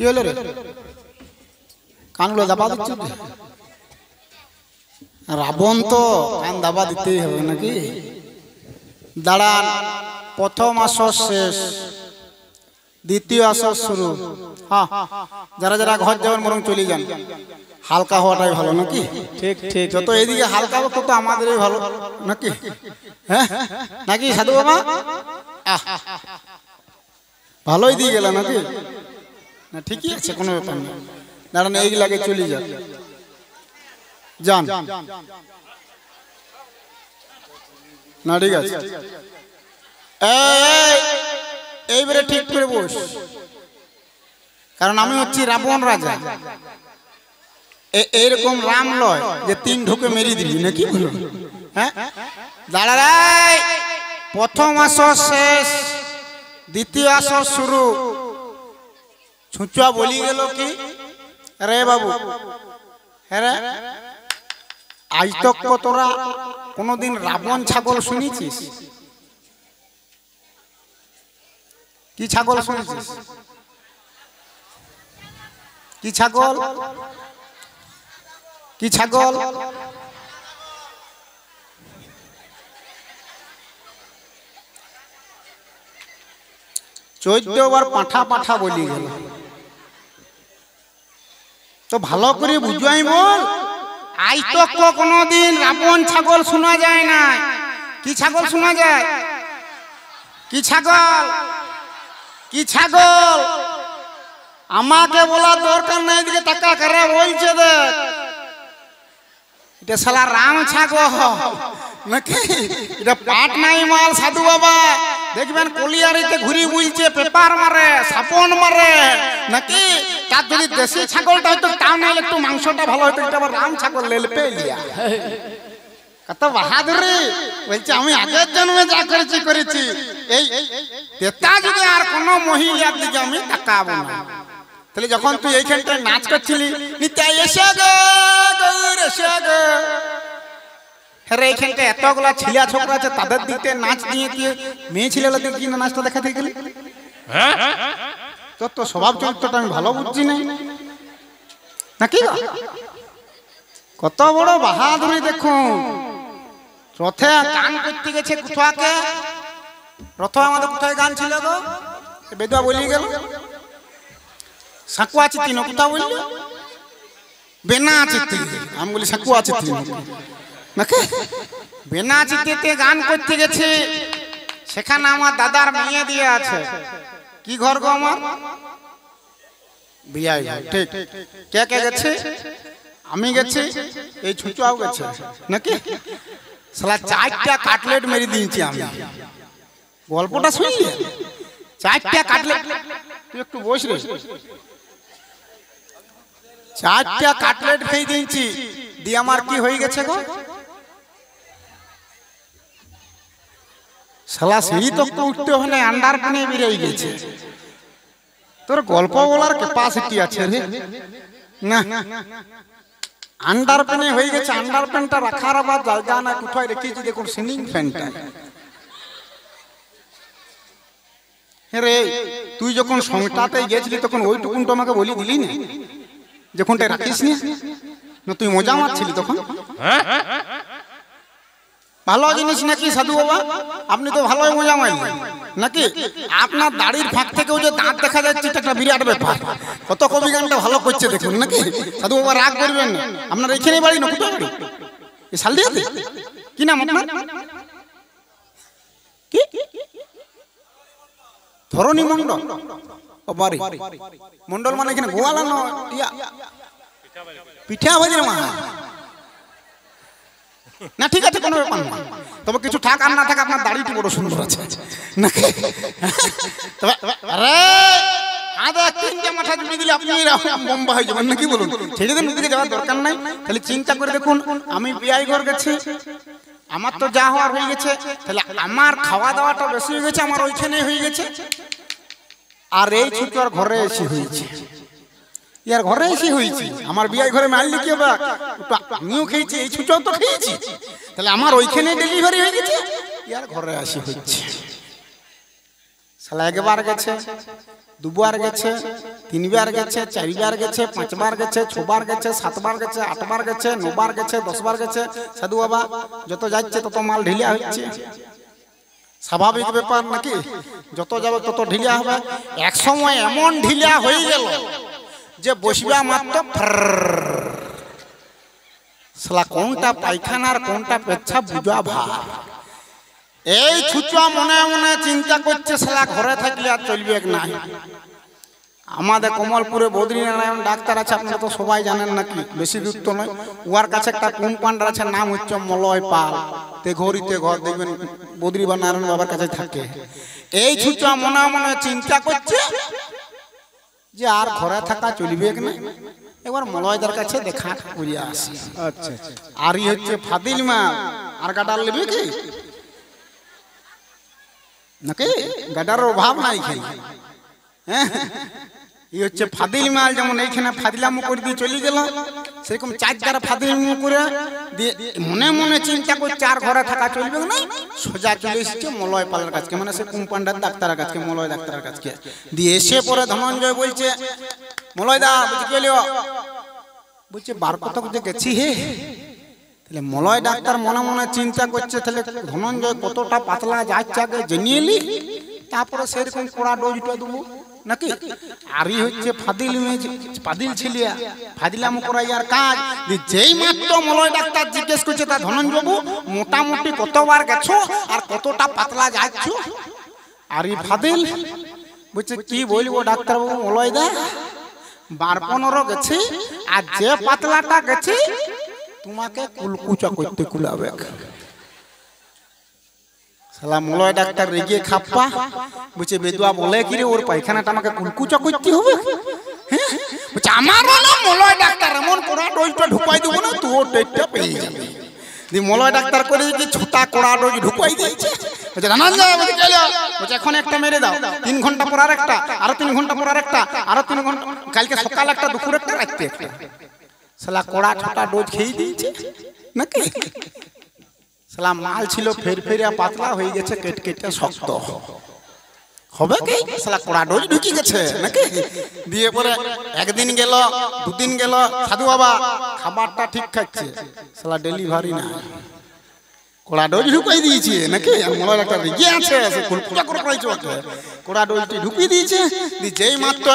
হলো রে? কানগুলো দাবা দিচ্ছ? রাবণ তো কান দাবা দিতেই হবে নাকি? দাঁড়ান, প্রথম আসর শেষ, দ্বিতীয় আসর শুরু। হ্যাঁ, যারা যারা ঘর যাবেন বরং চলে যান, হালকা হওয়াটাই ভালো নাকি? ঠিক ঠিক, যত এইদিকে হালকা হবে তত আমাদেরই ভালো নাকি? হ্যাঁ নাকি সাধু বাবা? ভালোই দিয়ে গেল নাকি? না ঠিকই আছে, কোনো ব্যাপার না। দাঁড়ান, এইগুলাকে চলে যান যান না, ঠিক আছে। এইবারে ঠিক করে বস, কারণ আমি হচ্ছি রাবণ রাজা। এইরকম রাম লয় যে 3 ঢুকে মেরে দিবি নাকি? হ্যাঁ, দাঁড়াই, প্রথম আসর শেষ, দ্বিতীয় আসর শুরু। ছুঁচুয়া বলি গেল কি রে বাবু? হ্যাঁ, আজ তক তোরা কোনদিন রাবণ ছাগল শুনেছিস? কি ছাগল শুনেছিস? কি ছাগল? কি ছাগল? 14 বার পাঠা পাঠা বলি গেল। তো ভালো করে বুঝাই বল, আজ তো কোনদিন রাবণ ছাগল শোনা যায় না। কি ছাগল শোনা যায়? কি ছাগল? কি ছাগল? আমাকে বলা দরকার নাই, এদিকে টাকা কারা বলছে দেখ, এটা শালা রাম ছাগল নাকি? এটা পাট নাই মাল সাধু বাবা। দেখবেন কলিয়ারিতে ঘুরি বুলছে, পেপার মারে, সাপন মারে নাকি? তার যদি দেশি ছাগলটা হয়তো তাও নাহলে একটু মাংসটা ভালো হতো, এটা আবার রাম ছাগল লেলপে লিয়া। কত বাহাদুরি! বলছে আমি আগের জন্মে যা করেছি করেছি, এই তেতা যদি আর কোন মহিলার দিকে আমি তাকাবো না। তাহলে যখন তুই এইখানটায় নাচ করছিলি, নিতাই এসে গো গৌর এসে গো, হ্যাঁ এইখানটা এতগুলা ছিলা ছোকরা আছে, তাদের দিকে নাচ দিয়ে কি মেয়ে ছেলেগুলো দিকে কি নাচটা দেখাতে গেলি? তোর তো স্বভাব চরিত্রটা আমি ভালো বুঝছি না নাকি? কত বড় বাহাদুরি দেখুন। রথে গান করতে গেছে কোথাকে? রথ আমাদের কোথায় গান ছিল গো? বেদুয়া বলি গেল। সাকুয়া চিত্তি না কোথা বললি? বেনা চিত্তি। আমি বলি সাকুয়া চিত্তি নাকি? বেনা চিত্তিতে গান করতে গেছে, সেখানে আমার দাদার মেয়ে দিয়ে আছে। কি ঘর গো আমার? বিয়াই ঘর। ঠিক। কে কে গেছে? আমি গেছি, এই ছুচুয়াও গেছে নাকি? শালা 4টা কাটলেট মেরে দিয়েছি আমি। গল্পটা শুনলি? 4টা কাটলেট, তুই একটু বস রে। 4টা কাটলেট খেয়ে দিয়েছি, দিয়ে আমার কি হয়ে গেছে গো? শালা সিঁড়ি তো উঠতে হয়, আন্ডার পানে বেরিয়ে গেছে। তোর গল্প বলার ক্যাপাসিটি আছে রে না? আন্ডার প্যানে হয়ে গেছে, আন্ডার প্যান্টটা রাখার আবার জায়গা না, কোথায় রেখেছি দেখুন সিলিং ফ্যানটা। রে তুই যখন সংটাতে গেছিলি তখন ওইটুকুন তো আমাকে বলি দিলি না, যখনটা রাখিস না তুই মজা মারছিলি তখন। ভালো জিনিস নাকি সাধু বাবা? আপনি তো ভালোই মজা মারলেন নাকি? আপনার দাড়ির ফাঁক থেকেও যে দাঁত দেখা যাচ্ছে, এটা একটা বিরাট ব্যাপার। কত কবি গানটা ভালো করছে দেখুন নাকি? সাধু বাবা রাগ করবেন না। আপনার এখানে বাড়ি না কোথায় বাড়ি? এই শালদিয়াতে? কি নাম আপনার? কি ধরণী মন্ডল? ও বাড়ি মন্ডল মানে এখানে গোয়ালা নয়, পিঠা ভাজির মা না? ঠিক আছে, কোনো ব্যাপার না। তবে কিছু থাক আর না থাক, আপনার দাড়িটি বড় সুন্দর আছে নাকি? মাথা জুড়ে দিলে আপনি বোম্বা হয়ে যাবেন নাকি? বলুন, ছেলেদের দিকে যাওয়ার দরকার নাই। তাহলে চিন্তা করে দেখুন, আমি বিয়াই ঘর গেছি, আমার তো যা হওয়ার হয়ে গেছে, তাহলে আমার খাওয়া দাওয়াটা বেশি হয়ে গেছে, আমার ওইখানে হয়ে গেছে। আর এই ছুটি আর ঘরে এসে হয়েছে, ইয়ার ঘরে এসে হয়েছি। আমার বিয়াই ঘরে মারলি কি হবে? আমিও খেয়েছি, এই ছুটিও তো খেয়েছি, তাহলে আমার ওইখানে ডেলিভারি হয়ে গেছে, ইয়ার ঘরে আসি হচ্ছে। শালা একবার গেছে দুবার গেছে, তিনবার গেছে, চারবার গেছে, পাঁচবার গেছে, ছবার গেছে, সাতবার গেছে, আটবার গেছে, নবার গেছে, 10 বার গেছে। সাধু বাবা যত যাচ্ছে তত মাল ঢিলা হচ্ছে, স্বাভাবিক ব্যাপার নাকি? যত যাবে তত ঢিলা হবে। এক সময় এমন ঢিলা হয়ে গেল যে বসবা মাত্র শালা কোনটা পায়খানার কোনটা পেচ্ছাপ বুঝা ভার। এই ছুচুয়া মনে মনে চিন্তা করছে শালা ঘরে থাকলে আর চলবে না। আমাদের কমলপুরে বদ্রীনারায়ণ ডাক্তার আছে, আপনারা তো সবাই জানেন নাকি, বেশি দূর তো নয়। ওর কাছে একটা কম্পাউন্ডার আছে, নাম হচ্ছে মলয় পাল। ঘড়িতে ঘর দেখবেন বদ্রী বা নারায়ণ বাবার কাছে থাকে। এই ছুচুয়া মনে মনে চিন্তা করছে যে আর ঘরে থাকা চলবে না, এবার মলয়দার কাছে দেখা করিয়া আসি। আচ্ছা, আর ই হচ্ছে ফাদিল মা, আর গাডার নেবে কি নাকি? গাডারের অভাব নাই খাই। হ্যাঁ, এই হচ্ছে ফাদিল মাল। যেমন এইখানে ফাদিলামো করে দিয়ে চলে গেল, সেরকম 4 দ্বারা ফাদিলামো করে দিয়ে মনে মনে চিন্তা করছে আর ঘরে থাকা চলবে না, সোজা চলে এসেছে মলয় পালের কাছে, মানে সে কম্পাউন্ডার ডাক্তারের কাছে, মলয় ডাক্তারের কাছে। দিয়ে এসে পরে ধনঞ্জয় বলছে, মলয় দা বলছে কি হলো? বলছে 12 কত গেছি হে। তাহলে মলয় ডাক্তার মনে মনে চিন্তা করছে, তাহলে ধনঞ্জয় কতটা পাতলা যাচ্ছে আগে জেনে এলি, তারপরে সেরকম কড়া ডোজটা দেবো নাকি? আরই হচ্ছে ফাদিল ছিলিয়া ফাদিলামো করাই আর কাজ। যেই মাত্র মলয় ডাক্তার জিজ্ঞেস করছে তা ধনঞ্জয় বাবু মোটামুটি কতবার গেছো আর কতটা পাতলা যাচ্ছ? আর এই ফাদিল বলছে কি বলবো ডাক্তার বাবু, মলয় দা 12-15 গেছি, আর যে পাতলাটা গেছি তোমাকে কুলকুচা করতে কুলাবে। শালা মলয় ডাক্তার রেগে খাপ্পা, বলছে বেদুয়া বলে কি রে, ওর পায়খানাটা আমাকে কুলকুচা করতে হবে? হ্যাঁ, বলছে আমার নাম মলয় ডাক্তার, এমন কোড়া ডোজটা ঢুকাই দেবো না তুই ওর ডেটটা পেয়ে যাবে। মলয় ডাক্তার করে কি ছোটা কোড়া ডোজ ঢুকাই দিয়েছে। বলছে রানা যায়, বলছে চলো, বলছে এখন একটা মেরে দাও, 3 ঘন্টা পর আর একটা, আরো 3 ঘন্টা পর আর একটা, আরো 3 ঘন্টা, কালকে সকাল একটা, দুপুর একটা, রাত্রে একটা। শালা কোড়া ছোটা ডোজ খেয়ে দিয়েছে নাকি? শালা মাল ছিল ফেরফেরিয়া পাতলা হয়ে গেছে, কেটে শক্ত হবে কি? শালা কোড়া ডোজ ঢুকে গেছে নাকি? দিয়ে পরে একদিন গেল, 2 দিন গেল, সাধু বাবা খাবারটা ঠিক খাচ্ছে, শালা ডেলিভারি না, কোড়া ডোজ ঢুকাই দিয়েছে নাকি? মলয় ডাক্তার রেগে আছে, সে কুলকুচা করে পড়াইছে ওকে, কোড়া ডোজটি ঢুকিয়ে দিয়েছে। যেই মাত্র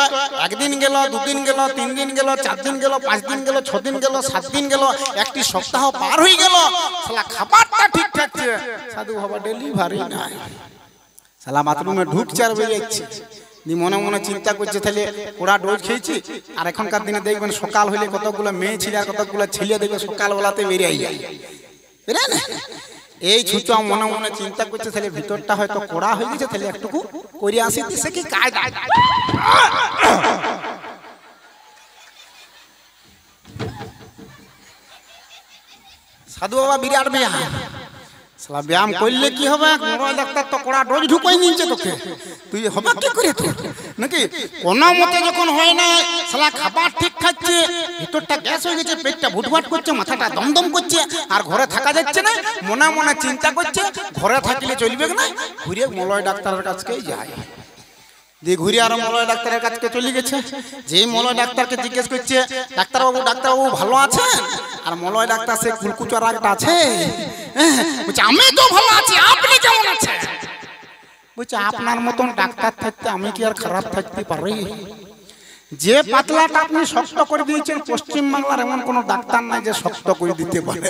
একদিন গেল, 2 দিন গেল, 3 দিন গেল, 4 দিন গেল, 5 দিন গেল, 6 দিন গেল, 7 দিন গেল, একটি সপ্তাহ পার হয়ে গেল, শালা খাবারটা ঠিক থাকছে, সাধু বাবা ডেলিভারি নাই। শালা বাথরুমে ঢুকছে আর বেরিয়ে যাচ্ছে। মনে মনে চিন্তা করছে, তাহলে ওরা ডোজ খেয়েছি, আর এখনকার দিনে দেখবেন সকাল হইলে কতগুলো মেয়ে ছিল আর কতগুলো ছেলে দেখবে সকালবেলাতে বেরিয়ে যায়, বুঝলেন? এই ছুচা মনে মনে চিন্তা করছে, তাহলে ভিতরটা হয়তো কোড়া হয়ে গেছে, তাহলে একটুকু করে আসি, সে কি কাজ। সাধু বাবা বিরাট ব্যায়াম, শালা ব্যায়াম করলে কি হবে? মলয় ডাক্তার তো কোড়া ডোজ ঢুকাই নিয়েছে তোকে, তুই হবে কি করে তুই নাকি? কোনো মতে যখন হয় না, শালা খাবার ঠিক খাচ্ছে, ভিতরটা গ্যাস হয়ে গেছে, পেটটা ভুটভাট করছে, মাথাটা দমদম করছে, আর ঘরে থাকা যাচ্ছে না। মনে মনে চিন্তা করছে ঘরে থাকলে চলবে না, ঘুরে মলয় ডাক্তারের কাছেই যায়। দিয়ে ঘুরে আরো মলয় ডাক্তারের কাছে চলে গেছে। যেই মলয় ডাক্তারকে জিজ্ঞেস করছে, ডাক্তারবাবু ভালো আছেন? আর মলয় ডাক্তার সে কুলকুচা রাগটা আছে, বলছে আমি তো ভালো আছি, আপনি কেমন আছেন? বলছে আপনার মতন ডাক্তার থাকতে আমি কি আর খারাপ থাকতে পারি? যে পাতলাটা আপনি শক্ত করে দিয়েছেন, পশ্চিম বাংলার এমন কোন ডাক্তার নাই যে শক্ত করে দিতে পারে।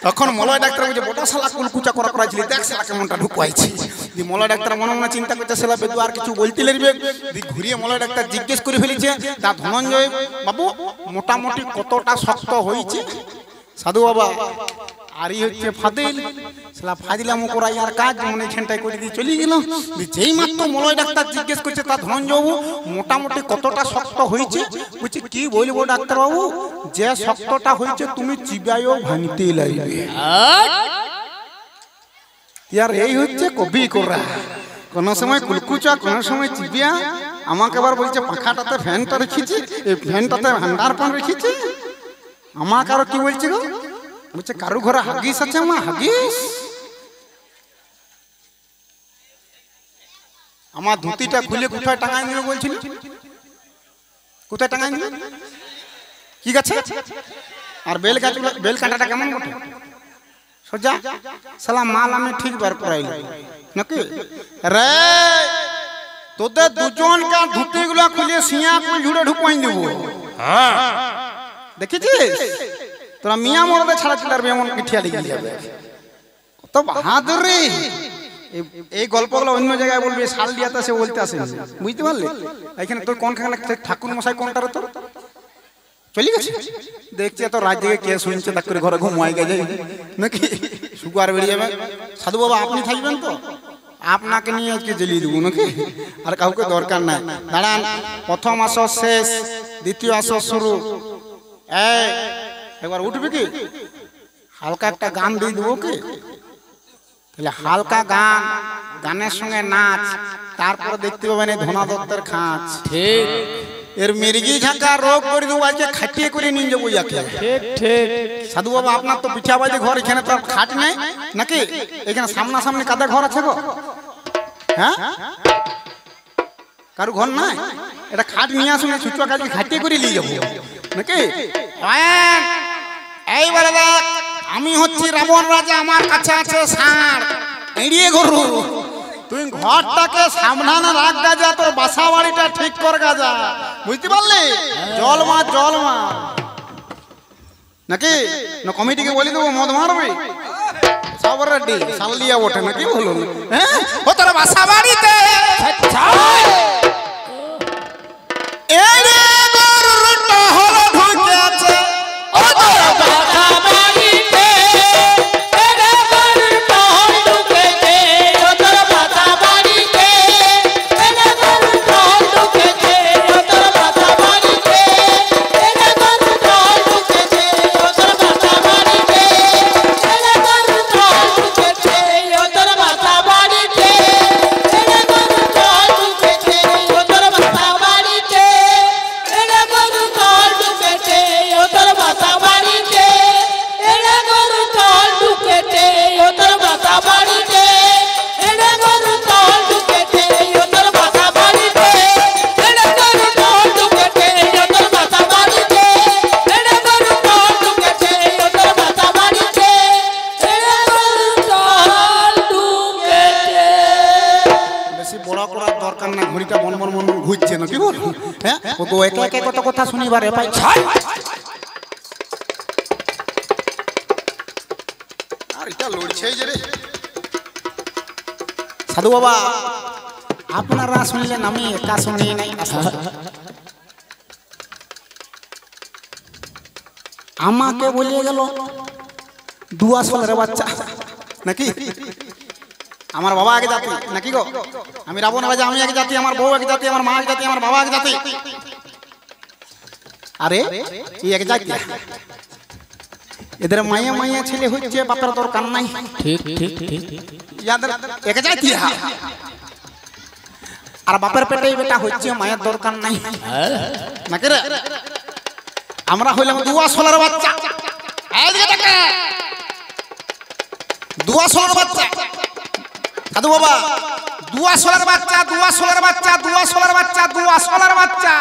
তখন মলয় ডাক্তার বলছে বড় শালা কুলকুচা করা করাইছিল, দেখ শালা কেমনটা ঢুকাইছি। মলয় ডাক্তার মনে মনে চিন্তা করছে, শালা বেদু আর কিছু বলতে লাগবে। ঘুরিয়ে মলয় ডাক্তার জিজ্ঞেস করে ফেলেছে, তা ধনঞ্জয় বাবু মোটামুটি কতটা শক্ত হয়েছে? সাধু বাবা আরই হচ্ছে ফাদিল, শালা ফাদিলামো করাই আর কাজ, মনে এখানটায় করে দিয়ে চলে গেল। যেই মাত্র মলয় ডাক্তার জিজ্ঞেস করছে, তা ধনঞ্জয় বাবু মোটামুটি কতটা শক্ত হয়েছে? বলছে কি বলবো ডাক্তার বাবু, যে শক্তটা হয়েছে তুমি চিবাইও ভাঙতে লাগবে। ইয়ার এই হচ্ছে কবি করা, কোন সময় কুলকুচা, কোন সময় চিবিয়া। আমাকে আবার বলছে পাখাটাতে ফ্যানটা রেখেছি, এই ফ্যানটাতে ভান্ডার পান রেখেছি। আমাকে আরো কি বলছে গো, বলছে কারু ঘরে হাগিস আছে মা, হাগিস আমার ধুতিটা খুলে কোথায় টাঙাই দিল বলছিল? কোথায় টাঙাই দিল? কি গাছে? আর বেল গাছ, বেল কাঁটাটা কেমন বটে? সোজা সালাম মাল আমি ঠিক বার করাইল নাকি রে? তোদের দুজনকে ধুতিগুলো খুলে সিয়া কুল ঝুড়ে ঢুকাই দেব। দেখেছিস তোরা মিয়া মরদে ছাড়া চিলার এমন পিঠিয়া লেগে যাবে। কত বাহাদুরি! এই গল্পগুলো অন্য জায়গায় বলবে, শাল দিয়াতে সে বলতে আসে, বুঝতে পারলে? এখানে তোর কোনখানে ঠাকুর মশাই কোনটার তোর চলে গেছে দেখছি, এত রাত জেগে কে শুনছে তাক করে ঘরে ঘুমাই গেছে নাকি? সুগার বেড়ে যাবে। সাধু বাবা আপনি থাকবেন তো? আপনাকে নিয়ে আজকে জ্বালিয়ে দেবো নাকি? আর কাউকে দরকার নাই। দাঁড়ান, প্রথম আসর শেষ, দ্বিতীয় আসর শুরু। একবার উঠবে কি? হালকা একটা গান দিয়ে দেবো কি? তাহলে হালকা গান, গানের সঙ্গে নাচ, তারপরে দেখতে পাবেন এই ধনা দত্তের খাঁচ। ঠিক, এর মির্গি ঝাঁকা রোগ করে দেবো আজকে, খাটিয়ে করে নিয়ে যাবো ইয়াকে। ঠিক ঠিক। সাধু বাবা আপনার তো পিঠাবাজি ঘর, এখানে তো খাট নেই নাকি? এখানে সামনাসামনি কাদের ঘর আছে গো? হ্যাঁ, কারো ঘর নাই? এটা খাট নিয়ে আসুন, ছুচুয়া কাজে খাটিয়ে করে নিয়ে যাবো নাকি? এইবারে দেখ, আমি হচ্ছি রাবণ রাজা, আমার কাছে আছে ষাঁড়, এড়িয়ে গরু। তুই ঘরটাকে সামনে রাখ গাজা, তোর বাসা বাড়িটা ঠিক কর গাজা, বুঝতে পারলি? জল মা জল মা নাকি? না কমিটিকে বলে দেবো মদ মারবে? সব রেডি, শাল দিয়া ওঠে নাকি বলুন? হ্যাঁ, ও তোর বাসা বাড়িতে এই রে গরুটা হলো ঢুকে আছে, ও তোর বাসা বাড়িতে এই রে গরুটা হলো ঢুকেছে, ও তোর বাসা বাড়িতে এই রে গরুটা হলো ঢুকেছে, ও তোর বাসা বাড়িতে এই রে গরুটা হলো ঢুকেছে, ও তোর বাসা বাড়িতে এই রে গরুটা হলো ঢুকেছে, ও তোর বাসা বাড়িতে এই রে গরুটা হলো ঢুকেছে, ও তোর বাসা বাড়িতে এই রে গরুটা হলো ঢুকেছে, ও তোর বাসা বাড়িতে এই রে গরুটা হলো ঢুকেছে, ও তোর বাসা বাড়িতে এই রে গরুটা হলো ঢুকেছে, ও তোর বাসা বাড়িতে এই রে গরুটা হলো ঢুকেছে, ও তোর বাসা বাড়িতে এই রে গরুটা হলো ঢুকেছে, ও তোর বাসা বাড়িতে এই রে গরুটা হলো ঢুকেছে। বেশি বড় করার দরকার না, ঘড়িটা মন মন মন ঘুরছে না কি বল? হ্যাঁ, ও তো একা একা কত কথা শুনিবারে পাই। আর এটা লড়ছে যে রে। সাধু বাবা আপনারা শুনলেন, আমি একা শুনি নাই। আমাকে বলিয়ে গেল দুয়া সোলের বাচ্চা নাকি? আমার বাবা আগে জাতি নাকি গো? আমি রাবণ রাজা, আমি আগে জাতি, আমার বউ আগে জাতি, আমার মা আগে জাতি, আমার বাবা আগে জাতি। আরে এই এক জাতি, এদের মায়ে মায়ে ছেলে হচ্ছে, বাপের দরকার নাই। ঠিক ঠিক ঠিক, ইয়াদের এক জাতি। আর বাপের পেটে বেটা হচ্ছে, মায়ের দরকার নাই নাকি রে? আমরা হইলাম দুয়া সোলার বাচ্চা। দুয়া সোলার বাচ্চা সাধু বাবা, দুয়া সোলার বাচ্চা, দুয়া সোলার বাচ্চা, দুয়া সোলার বাচ্চা, দুয়া সোলার বাচ্চা।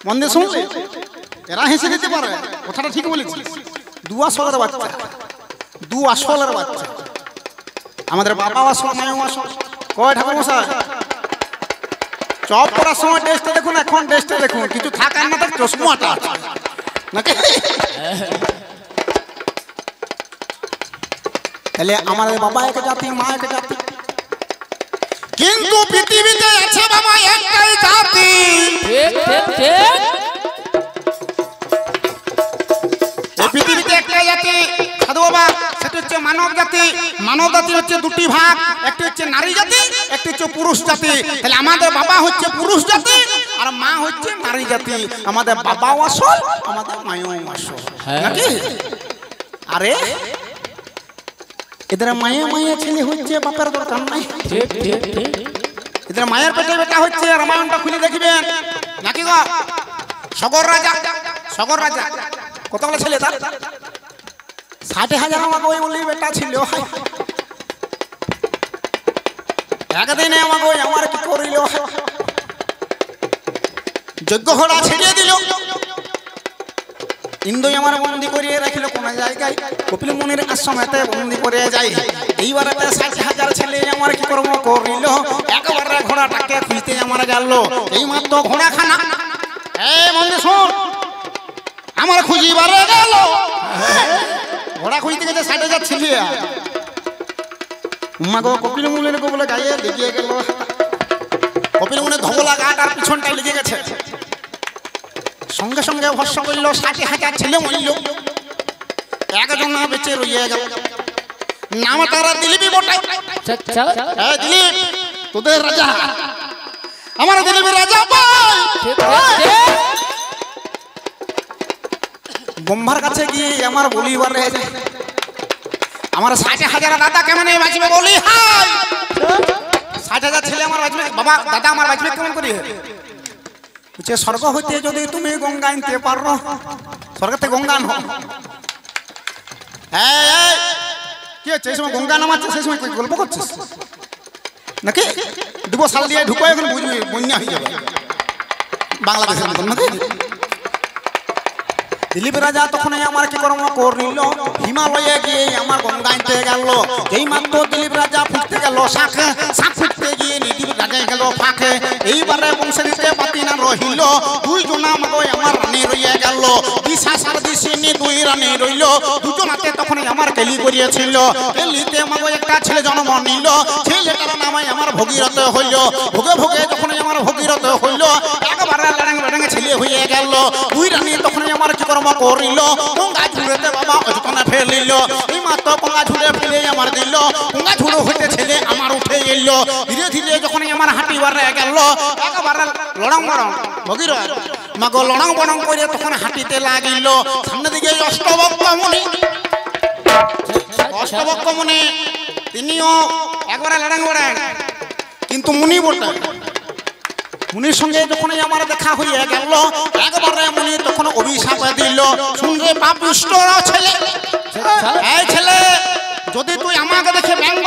মন দিয়ে শুনলে? এরা হেসে দিতে পারে, কথাটা ঠিক বলেছি। দুয়া সোলার বাচ্চা, দুয়া সোলার বাচ্চা। আমাদের বাবা আসল, মায়ও আসল। কয় ঠাকুর মশাই, চপ করার সময় টেস্টে দেখুন, এখন টেস্টে দেখুন, কিছু থাকার না থাক চশমাটা আছে নাকি? তাহলে আমাদের বাবা এক জাতি, মা এক জাতি, কিন্তু পৃথিবীতে আছে বাবা একটাই জাতি। ঠিক ঠিক ঠিক, এই পৃথিবীতে একটাই জাতি সাধু বাবা, সেটা হচ্ছে মানব জাতি। মানব জাতি হচ্ছে দুটি ভাগ, একটি হচ্ছে নারী জাতি, একটি হচ্ছে পুরুষ জাতি। তাহলে আমাদের বাবা হচ্ছে পুরুষ জাতি, আর মা হচ্ছে নারী জাতি। আমাদের বাবাও আসল, আমাদের মায়ও আসল নাকি? আরে এদের মায়ে মায়ে ছেলে হচ্ছে, বাপের দরকার নাই। ঠিক ঠিক ঠিক, এদের মায়ের পেটে বেটা হচ্ছে। রামায়ণটা খুলে দেখবেন নাকি গো? সগর রাজা, সগর রাজা কতগুলো ছেলে তার? 60,000 আমাকে ওই বলেই বেটা ছিল। একদিনে আমাকে আমার কি করিল যজ্ঞ ঘোড়া ছেড়িয়ে দিল ইন্দ্রই আমার বন্দি করিয়ে রাখিল কোন জায়গায় কপিল মুনির আশ্রমেতে বন্দি করে যাই এইবারে 60,000 ছেলে আমার কি কর্ম করিল একবারে ঘোড়াটাকে খুঁজতে আমার গেল এই মাত্র ঘোড়াখানা বন্ধু শোন আমার খুঁজিবারে গেল ঘোড়া খুঁজতে গেছে 60,000 ছেলে মাগো কপিল মুনির বলে গায়ে লেগে গেল কপিল মুনির ধবলা গাট আর পিছনটা লেগে গেছে সঙ্গে সঙ্গে ভস্য করল 60,000 ছেলে মরল একজন বেঁচে রইয়ে গেল নাম তারা দিলীপই বটে দিলীপ তোদের রাজা আমার দিলীপের রাজা ব্রহ্মার কাছে গিয়ে আমার বলিবারে আমার 60,000 দাদা কেমন বাঁচবে বলি হাই 60,000 ছেলে আমার বাঁচবে বাবা দাদা আমার বাঁচবে কেমন করি যে স্বর্গ হইতে যদি তুমি গঙ্গা আনতে পারো স্বর্গতে গঙ্গা আনো কি হচ্ছে এই সময় গঙ্গা নামাচ্ছে সেই সময় গল্প করছিস নাকি 2 সাল দিয়ে ঢুকো এখন বুঝবি বন্যা হয়ে যাবে বাংলাদেশের মতন নাকি দিলীপ রাজা তখন আমার কি কর্ম করিল হিমালয়ে গিয়ে আমার গঙ্গা আনতে গেল এই মাত্র দিলীপ রাজা ফুটতে গেল শাখে শাক ফুটতে গিয়ে দিলীপ রাজা গেল ফাঁকে এইবারে বংশে দিতে পাতি না রহিল 2 জনা মগো আমার রানী রইয়া গেল বিশাসার দিশিনি 2 রানী রইল দুজনাতে তখন আমার কেলি করিয়েছিল কেলিতে মগো একটা ছেলে জন্ম নিল ছেলেটার নাম আমার ভগীরথ হইল ভোগে ভোগে যখন আমার ভগীরথ হইল একবারে লড়াং লড়াং ছেলে হয়ে গেল 2 রানী তখন আমার কি কর্ম করিল গঙ্গা ঝুড়েতে বাবা অযতনে ফেলিল এই মাত্র গঙ্গা ঝুড়ে ফেলে আমার দিল গঙ্গা ঝুড়ো হইতে ছেলে আমার উঠে গেল ধীরে ধীরে যখন আমার হাঁটিবারে গেল একবারে লড়াং বড়ং ভগীরথ মাগো লড়াং বড়ং করে তখন হাঁটিতে লাগিল সামনে দিকে অষ্টবক্র মুনি তিনিও একবারে লড়াং বড়াং কিন্তু মুনি বটে মুনির সঙ্গে যখন আমার দেখা হয়ে গেল একবারে মুনি তখন অভিশাপ দিল শুনরে পাপিষ্ঠ ছেলে এই ছেলে যদি তুই আমাকে দেখে ব্যঙ্গ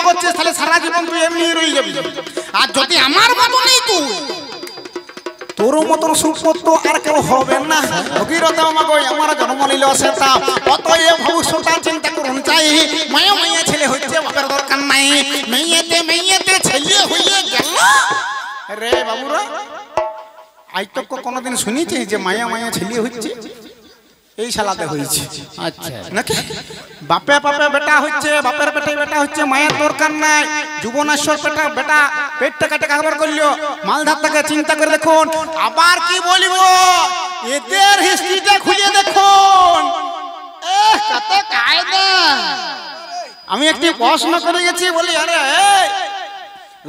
করছিস তাহলে সারা জীবন তুই এমনি রয়ে যাবি আর যদি আমার মতো নেই তুই তোর মতন সুপত্র আর কেউ হবে না ভগীরথ আমাকে আমার জন্ম নিল সেটা অতএব ভবিষ্যৎ চিন্তা করুন চাই মায়া মায়া ছেলে হচ্ছে বাপের দরকার নাই মেয়েতে ছেলে হয়ে গেল রে বাবুরা আজ তো কোনোদিন শুনেছি যে মায়া মায়া ছেলে হচ্ছে এই শালাতে হয়েছে আচ্ছা নাকি বাপে বাপে বেটা হচ্ছে বাপের পেটে বেটা হচ্ছে মায়ের দরকার নাই যুবনেশ্বর বেটা পেটটা কেটে কারবার করলো মালধারটাকে চিন্তা করে দেখুন আবার কি বলবো এদের হিস্ট্রিটা খুঁজে দেখুন কত কায়দা আমি একটি প্রশ্ন করে গেছি বলি আরে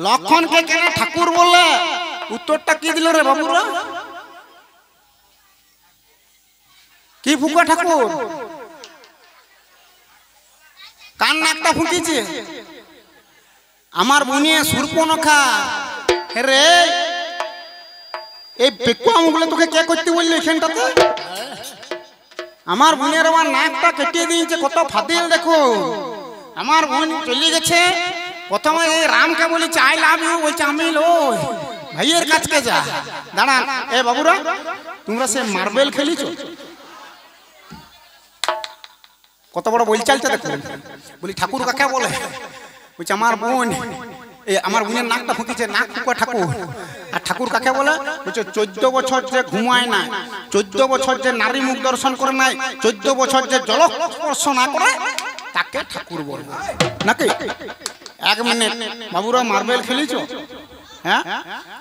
লক্ষণকে কেন ঠাকুর বলে উত্তরটা কি দিল রে বাবুরা কি ফুকা ঠাকুর কান নাকটা ফুটিছে আমার বুনিয়ে সুরপনখা রে এই পেকুয়া মুগলে তোকে কে করতে বললি এখানটাতে আমার বোনের আমার নাকটা কেটে দিয়েছে কত ফাদিল দেখো আমার বোন চলে গেছে প্রথমে এই রামকে বলেছে আই লাভ ইউ বলছে আমি লই ভাইয়ের কাছকে যা দাঁড়া এ বাবুরা তোমরা সে মার্বেল খেলিছো কত বড় বই চালছে দেখো বলি ঠাকুর কাকে বলে বলছে আমার বোন আমার বোনের নাকটা ফুঁকিছে নাক ফুকা ঠাকুর আর ঠাকুর কাকে বলে বলছে 14 বছর যে ঘুমায় না 14 বছর যে নারী মুখ দর্শন করে নাই 14 বছর যে জল স্পর্শ না করে তাকে ঠাকুর বলবো নাকি 1 মিনিট বাবুরা মার্বেল খেলিছো হ্যাঁ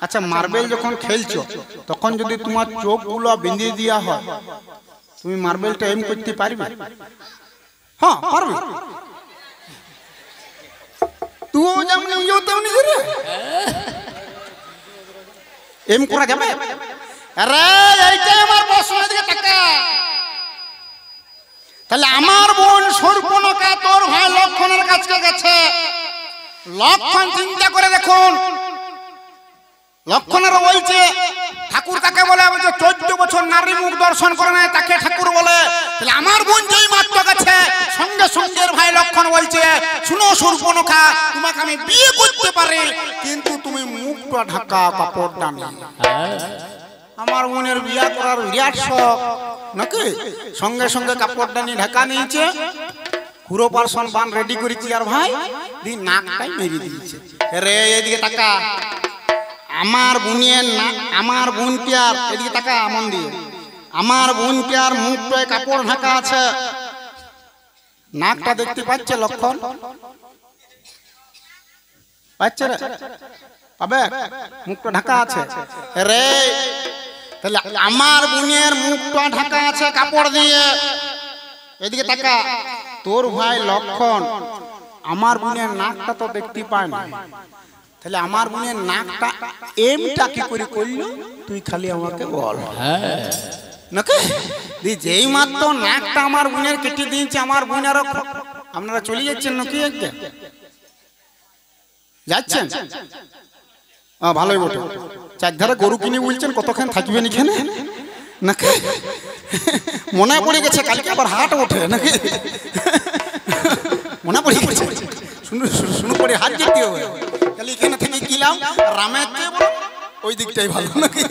আচ্ছা মার্বেল যখন খেলছো তখন যদি তোমার চোখগুলো বেঁধে দেওয়া হয় তুমি মার্বেলটা এম করতে পারবে হ্যাঁ পারবে তুইও যেমন ইও তেমনি করে এম করা যাবে আরে এইটাই আমার প্রশ্ন দিকে তাকা তাহলে আমার বোন সর্পনকা তোর ভাই লক্ষণের কাছে গেছে লক্ষণ চিন্তা করে দেখুন লক্ষণেরও বলছে ঠাকুর কাকে বলে, 14 বছর নারী মুখ দর্শন করে নাই তাকে ঠাকুর বলে। তাহলে আমার বোন যেই মাত্র গেছে সঙ্গে সঙ্গে ভাই লক্ষণ বলছে, শুনো শূর্পণখা, তোমাকে আমি বিয়ে করতে পারি, কিন্তু তুমি মুখটা ঢাকা, কাপড়টা নেই। আমার বোনের বিয়ে করার বিরাট শখ নাকি, সঙ্গে সঙ্গে কাপড়টা নিয়ে ঢাকা নিয়েছে, পুরো পার্সন বান রেডি করেছি, আর ভাই দিন নাকটাই মেরে দিয়েছে। রে এদিকে তাকা, আমার বোনের না, আমার বোনটার এদিকে তাকা মন দিয়ে, আমার বোনটার মুখটায় কাপড় ঢাকা আছে, নাকটা দেখতে পাচ্ছে লক্ষণ? পাচ্ছে রে? পাবে? মুখটা ঢাকা আছে রে। তাহলে আমার বোনের মুখটা ঢাকা আছে কাপড় দিয়ে, এদিকে তাকা, তোর ভাই লক্ষণ আমার বোনের নাকটা তো দেখতে পায় না, তাহলে আমার বোনের নাকটা এমটা কি করে করল তুই খালি আমাকে বল। নাকি যেই মাত্র নাকটা আমার বোনের কেটে দিয়েছে, আমার বোনেরও, আপনারা চলে যাচ্ছেন নাকি? একটা যাচ্ছেন, ভালোই বটে, চারধারে গরু কিনে বলছেন, কতক্ষণ থাকবেন এখানে নাকি? মনে পড়ে গেছে কালকে আবার হাট ওঠে নাকি? মনে পড়ে গেছে, শুনু পড়ে হাট যেতে হবে, তাহলে এখানে থেকে কিলাম রামের ওই দিকটাই ভালো নাকি?